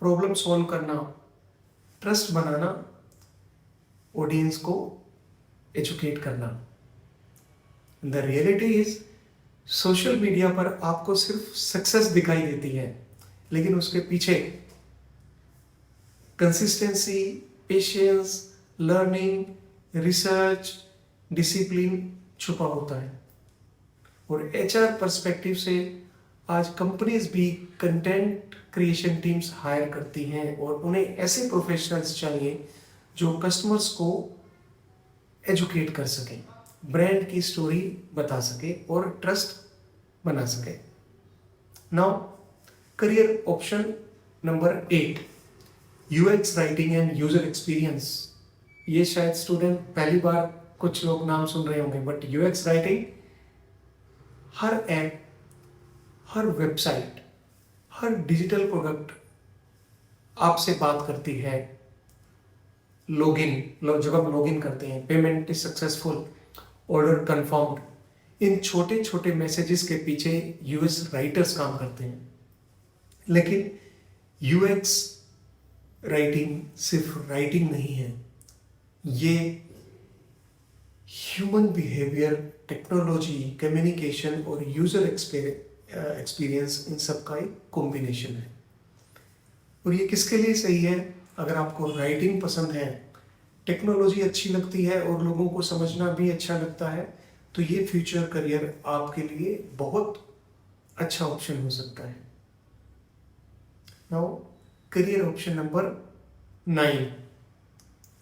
प्रॉब्लम सॉल्व करना, ट्रस्ट बनाना, ऑडियंस को एजुकेट करना। The reality is, social media पर आपको सिर्फ सक्सेस दिखाई देती है, लेकिन उसके पीछे consistency, patience, learning, research, discipline छुपा होता है। और HR पर्सपेक्टिव से आज कंपनीज भी कंटेंट क्रिएशन टीम्स हायर करती हैं और उन्हें ऐसे प्रोफेशनल्स चाहिए जो कस्टमर्स को एजुकेट कर सके, ब्रांड की स्टोरी बता सके और ट्रस्ट बना सके। Now career option number 8, UX writing and user experience. ये शायद स्टूडेंट पहली बार कुछ लोग नाम सुन रहे होंगे, बट UX राइटिंग हर ऐप, हर वेबसाइट, हर डिजिटल प्रोडक्ट आपसे बात करती है। जब हम लॉगिन करते हैं, payment is successful, order confirmed, इन छोटे छोटे मैसेजेस के पीछे UX राइटर्स काम करते हैं। लेकिन UX राइटिंग सिर्फ राइटिंग नहीं है, ये ह्यूमन बिहेवियर, टेक्नोलॉजी, कम्युनिकेशन और यूजर एक्सपीरियंस, इन सब का एक कॉम्बिनेशन है। और ये किसके लिए सही है? अगर आपको राइटिंग पसंद है, टेक्नोलॉजी अच्छी लगती है और लोगों को समझना भी अच्छा लगता है, तो ये फ्यूचर करियर आपके लिए बहुत अच्छा ऑप्शन हो सकता है। Now career option number 9,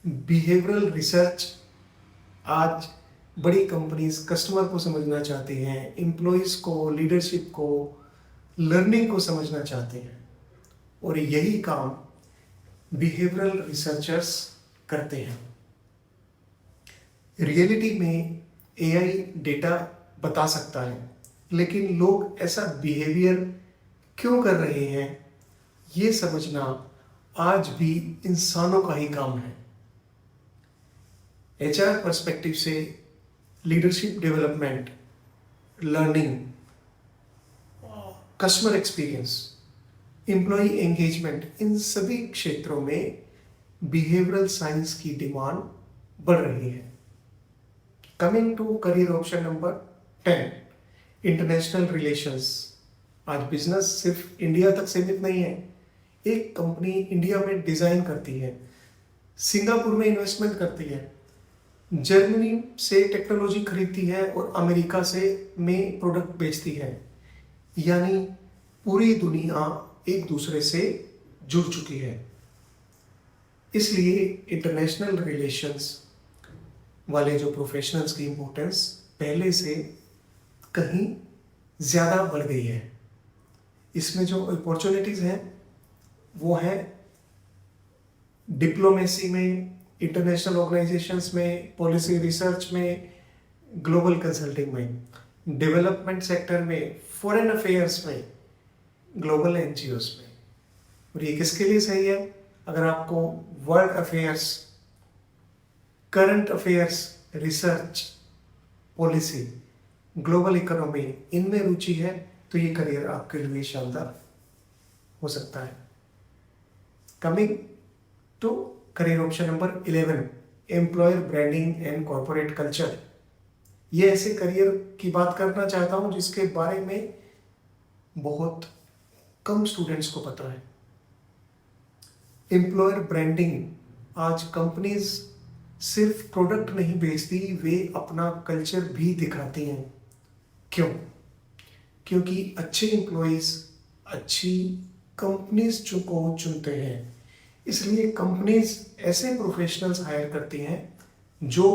behavioural research. आज बड़ी कंपनीज कस्टमर को समझना चाहती हैं, एम्प्लॉयज को, लीडरशिप को, लर्निंग को समझना चाहते हैं, और यही काम बिहेवियरल रिसर्चर्स करते हैं। रियलिटी में एआई डेटा बता सकता है, लेकिन लोग ऐसा बिहेवियर क्यों कर रहे हैं, ये समझना आज भी इंसानों का ही काम है। एचआर पर्सपेक्टिव से leadership development, learning, customer experience, employ engagement, इन सभी क्षेत्रों में बिहेवियरल साइंस की डिमांड बढ़ रही है। Coming to career option number 10, international relations. आज बिजनेस सिर्फ इंडिया तक सीमित नहीं है। एक कंपनी इंडिया में डिजाइन करती है, सिंगापुर में इन्वेस्टमेंट करती है, जर्मनी से टेक्नोलॉजी खरीदती है और अमेरिका से में प्रोडक्ट बेचती है। यानी पूरी दुनिया एक दूसरे से जुड़ चुकी है। इसलिए इंटरनेशनल रिलेशंस वाले जो प्रोफेशनल्स की इम्पोर्टेंस पहले से कहीं ज़्यादा बढ़ गई है। इसमें जो अपॉर्चुनिटीज़ हैं वो है डिप्लोमेसी में, इंटरनेशनल ऑर्गेनाइजेशंस में, पॉलिसी रिसर्च में, ग्लोबल कंसल्टिंग में, डेवलपमेंट सेक्टर में, फॉरेन अफेयर्स में, ग्लोबल एनजीओस में। और ये किसके लिए सही है? अगर आपको world affairs, current affairs, research, policy, global economy, इनमें रुचि है तो ये करियर आपके लिए शानदार हो सकता है। Coming to career option number 11, employer branding and corporate culture. ये ऐसे करियर की बात करना चाहता हूं जिसके बारे में बहुत कम स्टूडेंट्स को पता है। एम्प्लॉयर ब्रांडिंग, आज कंपनीज सिर्फ प्रोडक्ट नहीं बेचती, वे अपना कल्चर भी दिखाती हैं। क्यों? क्योंकि अच्छे एम्प्लॉयज अच्छी कंपनीज को चुनते हैं। इसलिए कंपनीज ऐसे प्रोफेशनल्स हायर करती हैं जो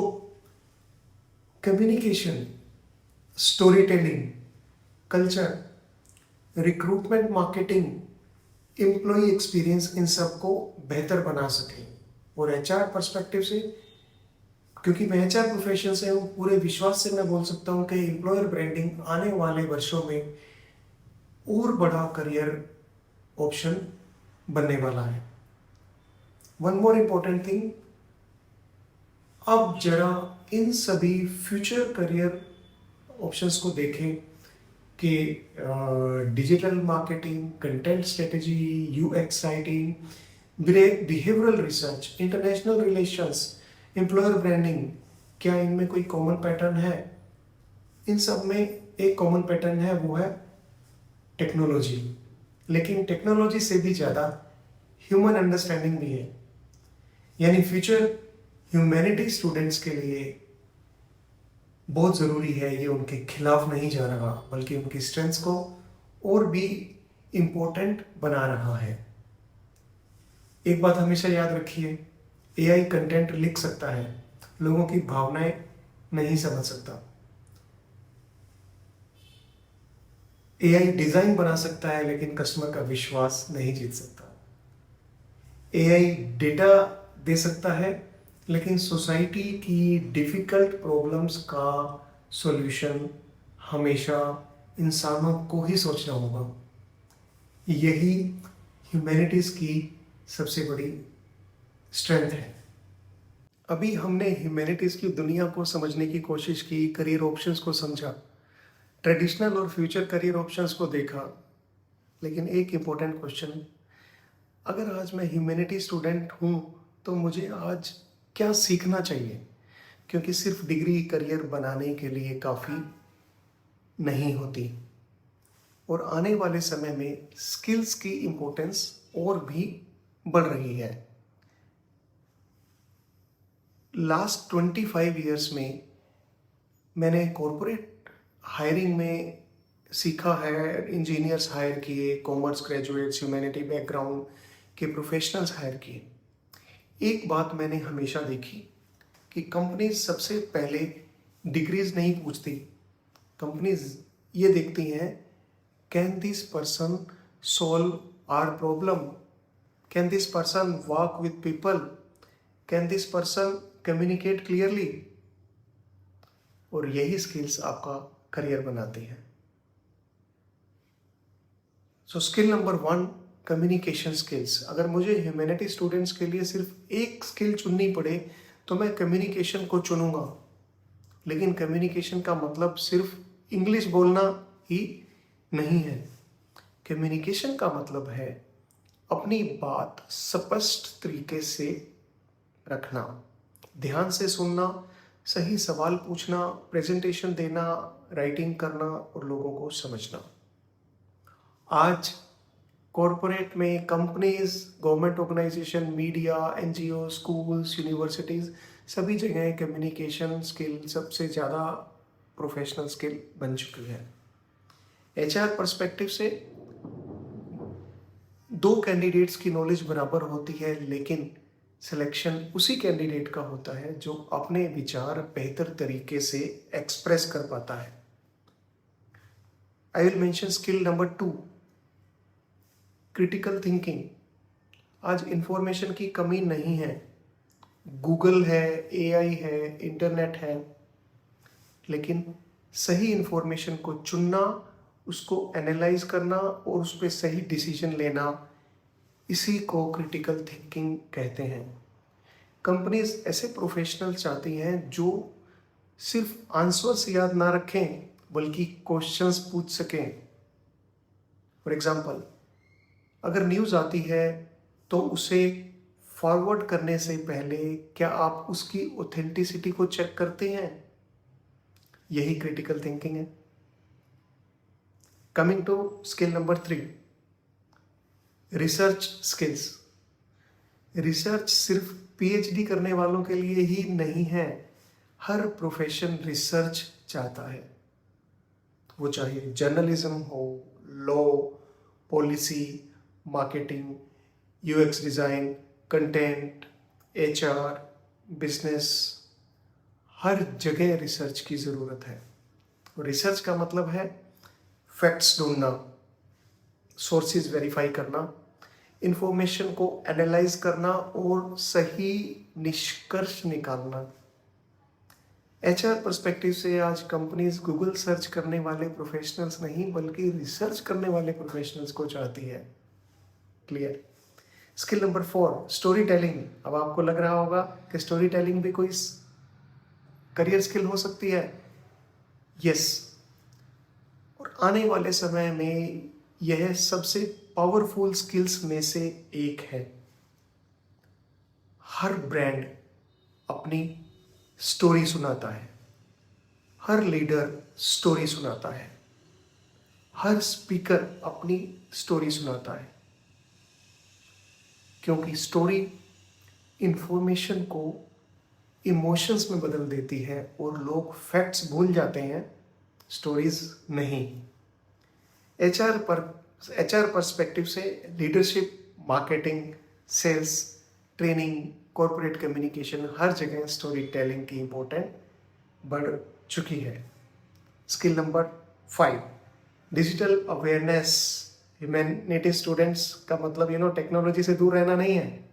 communication, story telling, culture, recruitment, marketing, employ experience, इन सब को बेहतर बना सकें। और एचआर पर्सपेक्टिव से, क्योंकि मैं एचआर प्रोफेशन से हूँ, पूरे विश्वास से मैं बोल सकता हूँ कि एम्प्लॉयर ब्रांडिंग आने वाले वर्षों में और बड़ा करियर ऑप्शन बनने वाला है। वन मोर इम्पोर्टेंट थिंग, अब जरा इन सभी फ्यूचर करियर ऑप्शंस को देखें कि digital marketing, content strategy, UX writing, behavioural research, international relations, employer branding, क्या इनमें कोई कॉमन पैटर्न है? इन सब में एक कॉमन पैटर्न है, वो है टेक्नोलॉजी। लेकिन टेक्नोलॉजी से भी ज़्यादा ह्यूमन अंडरस्टैंडिंग भी है। यानी फ्यूचर ह्यूमैनिटी स्टूडेंट्स के लिए बहुत ज़रूरी है। ये उनके खिलाफ नहीं जा रहा, बल्कि उनकी स्ट्रेंथ्स को और भी इम्पोर्टेंट बना रहा है। एक बात हमेशा याद रखिए, एआई कंटेंट लिख सकता है, लोगों की भावनाएं नहीं समझ सकता। एआई डिजाइन बना सकता है, लेकिन कस्टमर का विश्वास नहीं जीत सकता। एआई डेटा दे सकता है, लेकिन सोसाइटी की डिफिकल्ट प्रॉब्लम्स का सॉल्यूशन हमेशा इंसानों को ही सोचना होगा। यही ह्यूमैनिटीज की सबसे बड़ी स्ट्रेंथ है। अभी हमने ह्यूमैनिटीज की दुनिया को समझने की कोशिश की, करियर ऑप्शंस को समझा, ट्रेडिशनल और फ्यूचर करियर ऑप्शंस को देखा। लेकिन एक इम्पोर्टेंट क्वेश्चन अगर आज मैं ह्यूमैनिटी स्टूडेंट हूँ तो मुझे आज क्या सीखना चाहिए, क्योंकि सिर्फ डिग्री करियर बनाने के लिए काफ़ी नहीं होती और आने वाले समय में स्किल्स की इम्पोर्टेंस और भी बढ़ रही है। लास्ट 25 ईयर्स में मैंने कॉरपोरेट हायरिंग में सीखा है, इंजीनियर्स हायर किए, कॉमर्स ग्रेजुएट्स, ह्यूमैनिटी बैकग्राउंड के प्रोफेशनल्स हायर किए। एक बात मैंने हमेशा देखी कि कंपनीज सबसे पहले डिग्रीज नहीं पूछती। कंपनीज ये देखती हैं, can this person solve our problem, can this person work with people, can this person communicate clearly. और यही स्किल्स आपका करियर बनाती हैं। So skill number 1, communication skills. अगर मुझे ह्यूमैनिटी स्टूडेंट्स के लिए सिर्फ एक स्किल चुननी पड़े तो मैं कम्युनिकेशन को चुनूंगा। लेकिन कम्युनिकेशन का मतलब सिर्फ इंग्लिश बोलना ही नहीं है। कम्युनिकेशन का मतलब है अपनी बात स्पष्ट तरीके से रखना, ध्यान से सुनना, सही सवाल पूछना, प्रेजेंटेशन देना, राइटिंग करना और लोगों को समझना। आज कॉरपोरेट में companies, government organisation, media, NGO, schools, universities, सभी जगह कम्युनिकेशन स्किल सबसे ज़्यादा प्रोफेशनल स्किल बन चुकी है। एचआर पर्सपेक्टिव से दो कैंडिडेट्स की नॉलेज बराबर होती है, लेकिन सिलेक्शन उसी कैंडिडेट का होता है जो अपने विचार बेहतर तरीके से एक्सप्रेस कर पाता है। I will mention skill number 2, critical thinking. आज इंफॉर्मेशन की कमी नहीं है, गूगल है, एआई है, इंटरनेट है, लेकिन सही इंफॉर्मेशन को चुनना, उसको एनालाइज करना और उस पर सही डिसीजन लेना, इसी को क्रिटिकल थिंकिंग कहते हैं। कंपनीज ऐसे प्रोफेशनल चाहती हैं जो सिर्फ आंसर्स याद ना रखें बल्कि क्वेश्चंस पूछ सकें। फॉर एग्जांपल, अगर न्यूज़ आती है तो उसे फॉरवर्ड करने से पहले क्या आप उसकी ऑथेंटिसिटी को चेक करते हैं? यही क्रिटिकल थिंकिंग है। Coming to skill number 3, research skills. Research सिर्फ पीएचडी करने वालों के लिए ही नहीं है, हर प्रोफेशन रिसर्च चाहता है। वो चाहे जर्नलिज्म हो, law, policy, marketing, UX design, content, HR, business, हर जगह रिसर्च की ज़रूरत है। रिसर्च का मतलब है फैक्ट्स ढूंढना, सोर्सेज वेरीफाई करना, इंफॉर्मेशन को एनालाइज करना और सही निष्कर्ष निकालना। एचआर पर्सपेक्टिव से आज कंपनीज गूगल सर्च करने वाले प्रोफेशनल्स नहीं बल्कि रिसर्च करने वाले प्रोफेशनल्स को चाहती है। Clear? Skill number 4, story telling. अब आपको लग रहा होगा कि स्टोरी टेलिंग भी कोई करियर स्किल हो सकती है। यस, और आने वाले समय में यह सबसे पावरफुल स्किल्स में से एक है। हर ब्रांड अपनी स्टोरी सुनाता है, हर लीडर स्टोरी सुनाता है, हर स्पीकर अपनी स्टोरी सुनाता है, क्योंकि स्टोरी इंफॉर्मेशन को इमोशंस में बदल देती है और लोग फैक्ट्स भूल जाते हैं, स्टोरीज नहीं। एचआर पर्सपेक्टिव से leadership, marketing, sales, training, corporate communication, हर जगह स्टोरी टेलिंग की इम्पोर्टेंट बढ़ चुकी है। Skill number 5, digital awareness. Humanity students का मतलब टेक्नोलॉजी से दूर रहना नहीं है।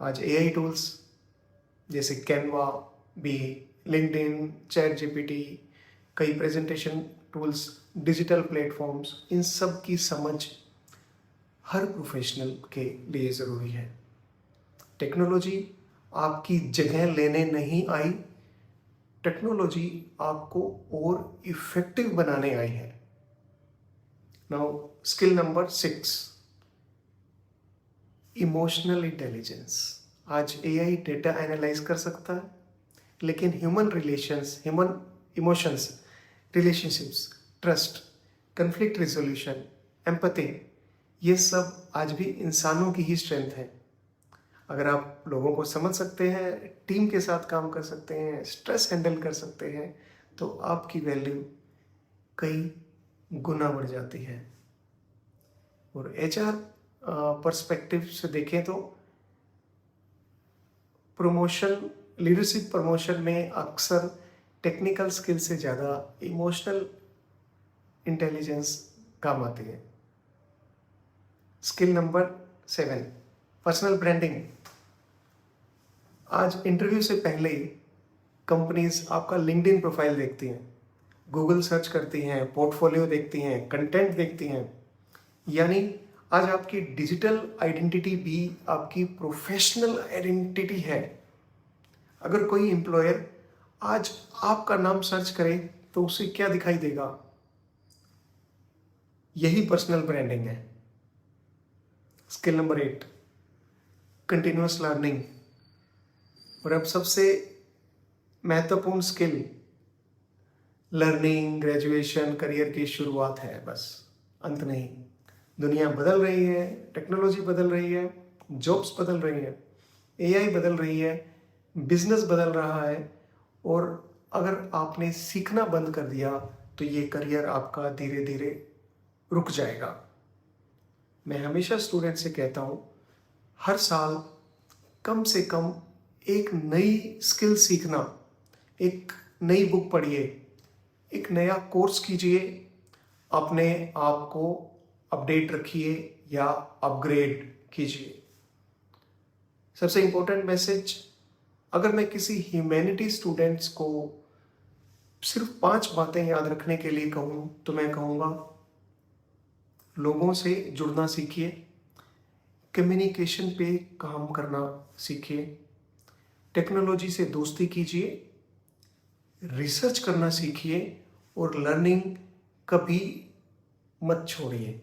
आज एआई टूल्स जैसे कैनवा भी, लिंक्डइन, चैट जीपीटी, कई प्रेजेंटेशन टूल्स, डिजिटल प्लेटफॉर्म्स, इन सब की समझ हर प्रोफेशनल के लिए ज़रूरी है। टेक्नोलॉजी आपकी जगह लेने नहीं आई, टेक्नोलॉजी आपको और इफेक्टिव बनाने आई है। Now skill number 6, emotional intelligence. आज एआई डेटा एनालाइज कर सकता है, लेकिन human relations, human emotions, relationships, trust, conflict resolution, empathy, ये सब आज भी इंसानों की ही स्ट्रेंथ है। अगर आप लोगों को समझ सकते हैं, टीम के साथ काम कर सकते हैं, स्ट्रेस हैंडल कर सकते हैं, तो आपकी वैल्यू कई गुना बढ़ जाती है। और एचआर पर्सपेक्टिव से देखें तो प्रमोशन, लीडरशिप प्रमोशन में अक्सर टेक्निकल स्किल से ज़्यादा इमोशनल इंटेलिजेंस काम आती है। Skill number 7, personal branding. आज इंटरव्यू से पहले कंपनीज आपका लिंक्डइन प्रोफाइल देखती हैं, गूगल सर्च करती हैं, पोर्टफोलियो देखती हैं, कंटेंट देखती हैं। यानी आज आपकी डिजिटल आइडेंटिटी भी आपकी प्रोफेशनल आइडेंटिटी है। अगर कोई एम्प्लॉयर आज आपका नाम सर्च करे तो उसे क्या दिखाई देगा? यही पर्सनल ब्रांडिंग है। Skill number 8, continuous learning. और अब सबसे महत्वपूर्ण स्किल, लर्निंग, ग्रेजुएशन करियर की शुरुआत है, बस अंत नहीं। दुनिया बदल रही है, टेक्नोलॉजी बदल रही है, जॉब्स बदल रही है, एआई बदल रही है, बिजनेस बदल रहा है। और अगर आपने सीखना बंद कर दिया तो ये करियर आपका धीरे धीरे रुक जाएगा। मैं हमेशा स्टूडेंट से कहता हूँ, हर साल कम से कम एक नई स्किल सीखना, एक नई बुक पढ़िए, एक नया कोर्स कीजिए, अपने आप को अपडेट रखिए या अपग्रेड कीजिए। सबसे इम्पोर्टेंट मैसेज, अगर मैं किसी ह्यूमैनिटी स्टूडेंट्स को सिर्फ 5 बातें याद रखने के लिए कहूँ तो मैं कहूँगा, लोगों से जुड़ना सीखिए, कम्युनिकेशन पे काम करना सीखिए, टेक्नोलॉजी से दोस्ती कीजिए, रिसर्च करना सीखिए और लर्निंग कभी मत छोड़िए।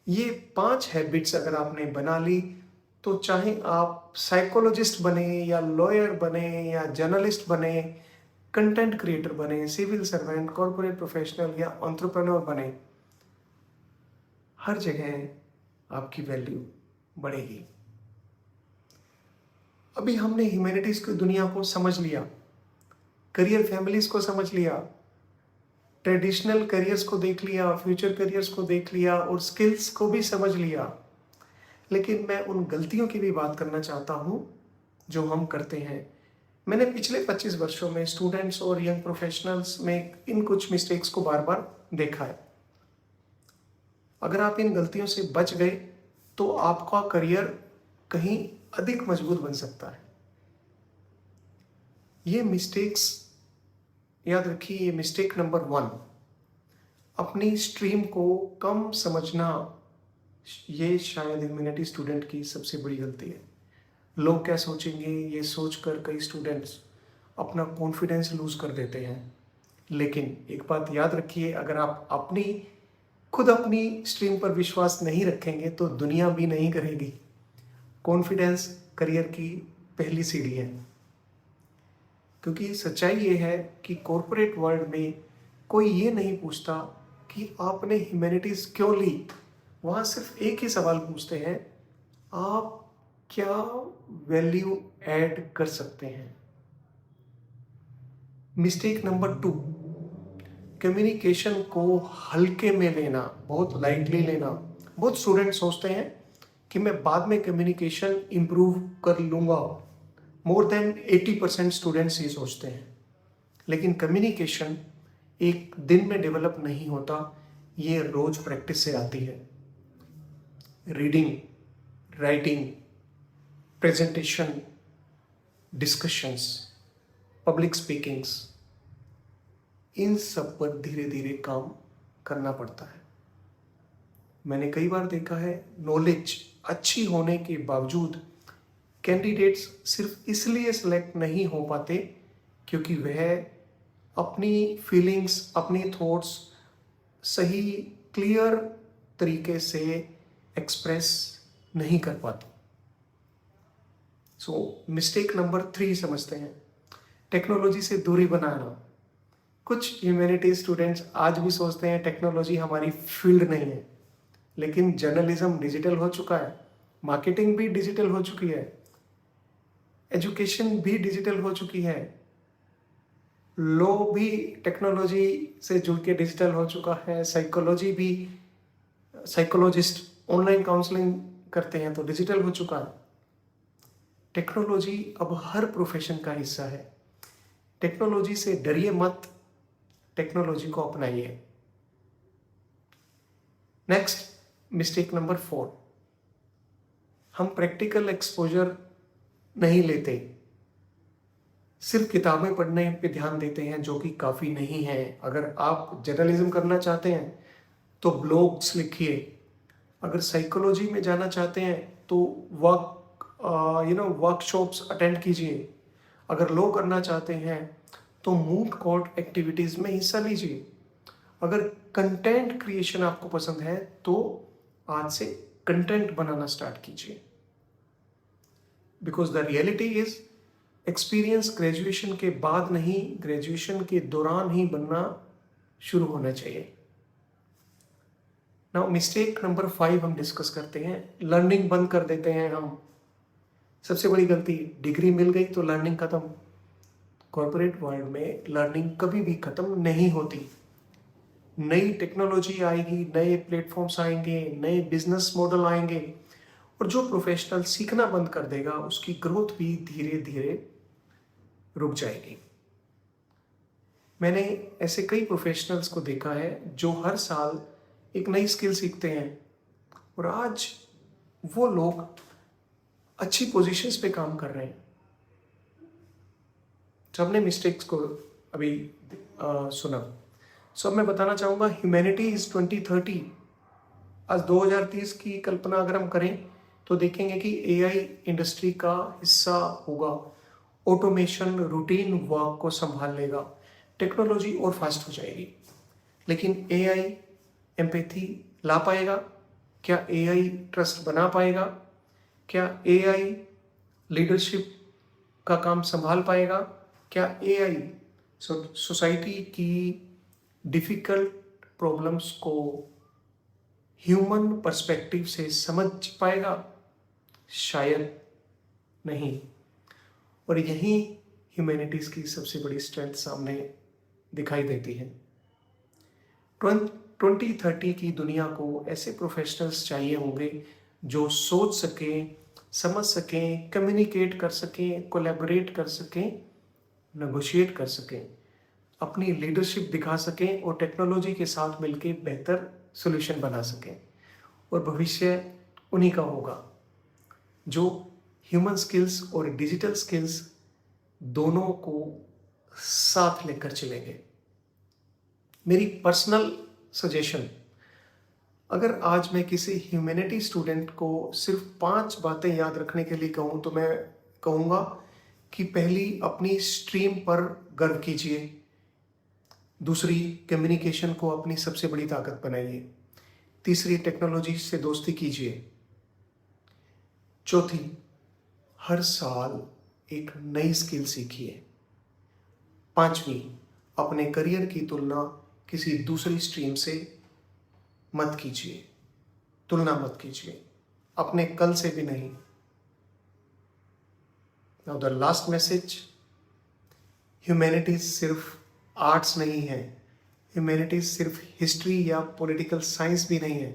ये 5 हैबिट्स अगर आपने बना ली तो चाहे आप साइकोलॉजिस्ट बने या लॉयर बने या जर्नलिस्ट बने, कंटेंट क्रिएटर बने, सिविल सर्वेंट, कॉर्पोरेट प्रोफेशनल या एंटरप्रेन्योर बने, हर जगह आपकी वैल्यू बढ़ेगी। अभी हमने ह्यूमैनिटीज की दुनिया को समझ लिया, करियर फैमिलीज को समझ लिया, ट्रेडिशनल करियर्स को देख लिया, फ्यूचर करियर्स को देख लिया और स्किल्स को भी समझ लिया। लेकिन मैं उन गलतियों की भी बात करना चाहता हूँ जो हम करते हैं। मैंने पिछले 25 वर्षों में स्टूडेंट्स और यंग प्रोफेशनल्स में इन कुछ मिस्टेक्स को बार बार देखा है। अगर आप इन गलतियों से बच गए तो आपका करियर कहीं अधिक मजबूत बन सकता है। ये मिस्टेक्स याद रखिए। ये मिस्टेक नंबर 1, अपनी स्ट्रीम को कम समझना। ये शायद ह्यूमैनिटी स्टूडेंट की सबसे बड़ी गलती है। लोग क्या सोचेंगे ये सोचकर कई स्टूडेंट्स अपना कॉन्फिडेंस लूज कर देते हैं। लेकिन एक बात याद रखिए, अगर आप खुद अपनी स्ट्रीम पर विश्वास नहीं रखेंगे तो दुनिया भी नहीं करेगी। कॉन्फिडेंस करियर की पहली सीढ़ी है। क्योंकि सच्चाई ये है कि कॉर्पोरेट वर्ल्ड में कोई ये नहीं पूछता कि आपने ह्यूमैनिटीज क्यों ली। वहाँ सिर्फ एक ही सवाल पूछते हैं, आप क्या वैल्यू ऐड कर सकते हैं। मिस्टेक नंबर 2, कम्युनिकेशन को हल्के में लेना, बहुत लाइटली लेना। बहुत स्टूडेंट सोचते हैं कि मैं बाद में कम्युनिकेशन इंप्रूव कर लूँगा। मोर देन 80% स्टूडेंट्स ये सोचते हैं। लेकिन कम्युनिकेशन एक दिन में डेवलप नहीं होता, ये रोज प्रैक्टिस से आती है। Reading, writing, presentation, discussions, public speakings, इन सब पर धीरे धीरे काम करना पड़ता है। मैंने कई बार देखा है, नॉलेज अच्छी होने के बावजूद कैंडिडेट्स सिर्फ इसलिए सेलेक्ट नहीं हो पाते क्योंकि वह अपनी फीलिंग्स, अपनी थॉट्स सही क्लियर तरीके से एक्सप्रेस नहीं कर पाती। मिस्टेक नंबर 3 समझते हैं, टेक्नोलॉजी से दूरी बनाना। कुछ ह्यूमैनिटी स्टूडेंट्स आज भी सोचते हैं टेक्नोलॉजी हमारी फील्ड नहीं है, लेकिन जर्नलिज्म डिजिटल हो चुका है, मार्केटिंग भी डिजिटल हो चुकी है, एजुकेशन भी डिजिटल हो चुकी है, लॉ भी टेक्नोलॉजी से जुड़ के डिजिटल हो चुका है, साइकोलॉजी भी, साइकोलॉजिस्ट ऑनलाइन काउंसलिंग करते हैं तो डिजिटल हो चुका है। टेक्नोलॉजी अब हर प्रोफेशन का हिस्सा है। टेक्नोलॉजी से डरिए मत, टेक्नोलॉजी को अपनाइए। नेक्स्ट, मिस्टेक नंबर 4, हम प्रैक्टिकल एक्सपोजर नहीं लेते, सिर्फ किताबें पढ़ने पे ध्यान देते हैं, जो कि काफ़ी नहीं है। अगर आप जर्नलिज्म करना चाहते हैं तो ब्लॉग्स लिखिए, अगर साइकोलॉजी में जाना चाहते हैं तो वर्कशॉप्स अटेंड कीजिए, अगर लॉ करना चाहते हैं तो मूट कोर्ट एक्टिविटीज़ में हिस्सा लीजिए, अगर कंटेंट क्रिएशन आपको पसंद है तो आज से कंटेंट बनाना स्टार्ट कीजिए। Because the reality is, experience graduation के बाद नहीं, ग्रेजुएशन के दौरान ही बनना शुरू होना चाहिए। नाउ मिस्टेक नंबर 5 हम डिस्कस करते हैं, लर्निंग बंद कर देते हैं हम। सबसे बड़ी गलती, डिग्री मिल गई तो लर्निंग खत्म। कॉर्पोरेट वर्ल्ड में लर्निंग कभी भी खत्म नहीं होती। नई टेक्नोलॉजी आएगी, नए प्लेटफॉर्म्स आएंगे, नए बिजनेस मॉडल आएंगे, और जो प्रोफेशनल सीखना बंद कर देगा उसकी ग्रोथ भी धीरे धीरे रुक जाएगी। मैंने ऐसे कई प्रोफेशनल्स को देखा है जो हर साल एक नई स्किल सीखते हैं, और आज वो लोग अच्छी पोजीशंस पे काम कर रहे हैं। सबने मिस्टेक्स को अभी सुना। अब मैं बताना चाहूँगा, ह्यूमैनिटी इज 2030। आज 2030 की कल्पना अगर हम करें तो देखेंगे कि एआई इंडस्ट्री का हिस्सा होगा, ऑटोमेशन रूटीन वर्क को संभाल लेगा, टेक्नोलॉजी और फास्ट हो जाएगी। लेकिन एआई एम्पैथी ला पाएगा क्या? एआई ट्रस्ट बना पाएगा क्या? एआई लीडरशिप का काम संभाल पाएगा क्या? एआई सोसाइटी की डिफिकल्ट प्रॉब्लम्स को ह्यूमन पर्सपेक्टिव से समझ पाएगा? शायद नहीं। और यही ह्यूमैनिटीज़ की सबसे बड़ी स्ट्रेंथ सामने दिखाई देती है। 2030 की दुनिया को ऐसे प्रोफेशनल्स चाहिए होंगे जो सोच सकें, समझ सकें, कम्युनिकेट कर सकें, कोलैबोरेट कर सकें, नेगोशिएट कर सकें, अपनी लीडरशिप दिखा सकें और टेक्नोलॉजी के साथ मिलकर बेहतर सॉल्यूशन बना सकें। और भविष्य उन्हीं का होगा जो ह्यूमन स्किल्स और डिजिटल स्किल्स दोनों को साथ लेकर चलेंगे। मेरी पर्सनल सजेशन, अगर आज मैं किसी ह्यूमैनिटी स्टूडेंट को सिर्फ 5 बातें याद रखने के लिए कहूँ तो मैं कहूँगा कि पहली, अपनी स्ट्रीम पर गर्व कीजिए। दूसरी, कम्युनिकेशन को अपनी सबसे बड़ी ताकत बनाइए। तीसरी, टेक्नोलॉजी से दोस्ती कीजिए। चौथी, हर साल एक नई स्किल सीखिए। पांचवी, अपने करियर की तुलना किसी दूसरी स्ट्रीम से मत कीजिए, तुलना मत कीजिए, अपने कल से भी नहीं। Now the last message, humanities सिर्फ आर्ट्स नहीं है, ह्यूमैनिटीज सिर्फ हिस्ट्री या पॉलिटिकल साइंस भी नहीं है,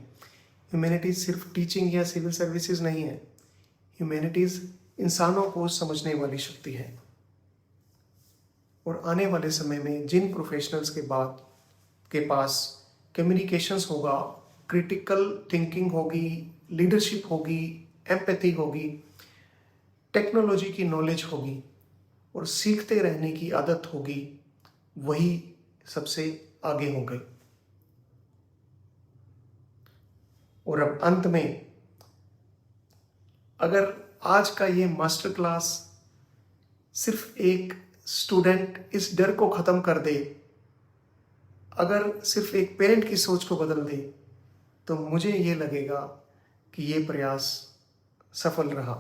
ह्यूमैनिटीज सिर्फ टीचिंग या सिविल सर्विसेज नहीं है, ह्यूमैनिटीज इंसानों को समझने वाली शक्ति है। और आने वाले समय में जिन प्रोफेशनल्स के पास कम्युनिकेशंस होगा, क्रिटिकल थिंकिंग होगी, लीडरशिप होगी, एम्पैथी होगी, टेक्नोलॉजी की नॉलेज होगी और सीखते रहने की आदत होगी, वही सबसे आगे होंगे। और अब अंत में, अगर आज का ये मास्टर क्लास सिर्फ एक स्टूडेंट इस डर को ख़त्म कर दे, अगर सिर्फ एक पेरेंट की सोच को बदल दे, तो मुझे ये लगेगा कि ये प्रयास सफल रहा,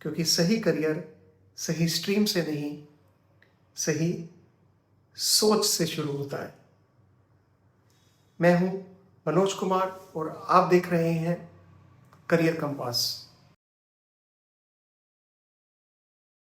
क्योंकि सही करियर सही स्ट्रीम से नहीं, सही सोच से शुरू होता है। मैं हूं मनोज कुमार और आप देख रहे हैं करियर कंपास।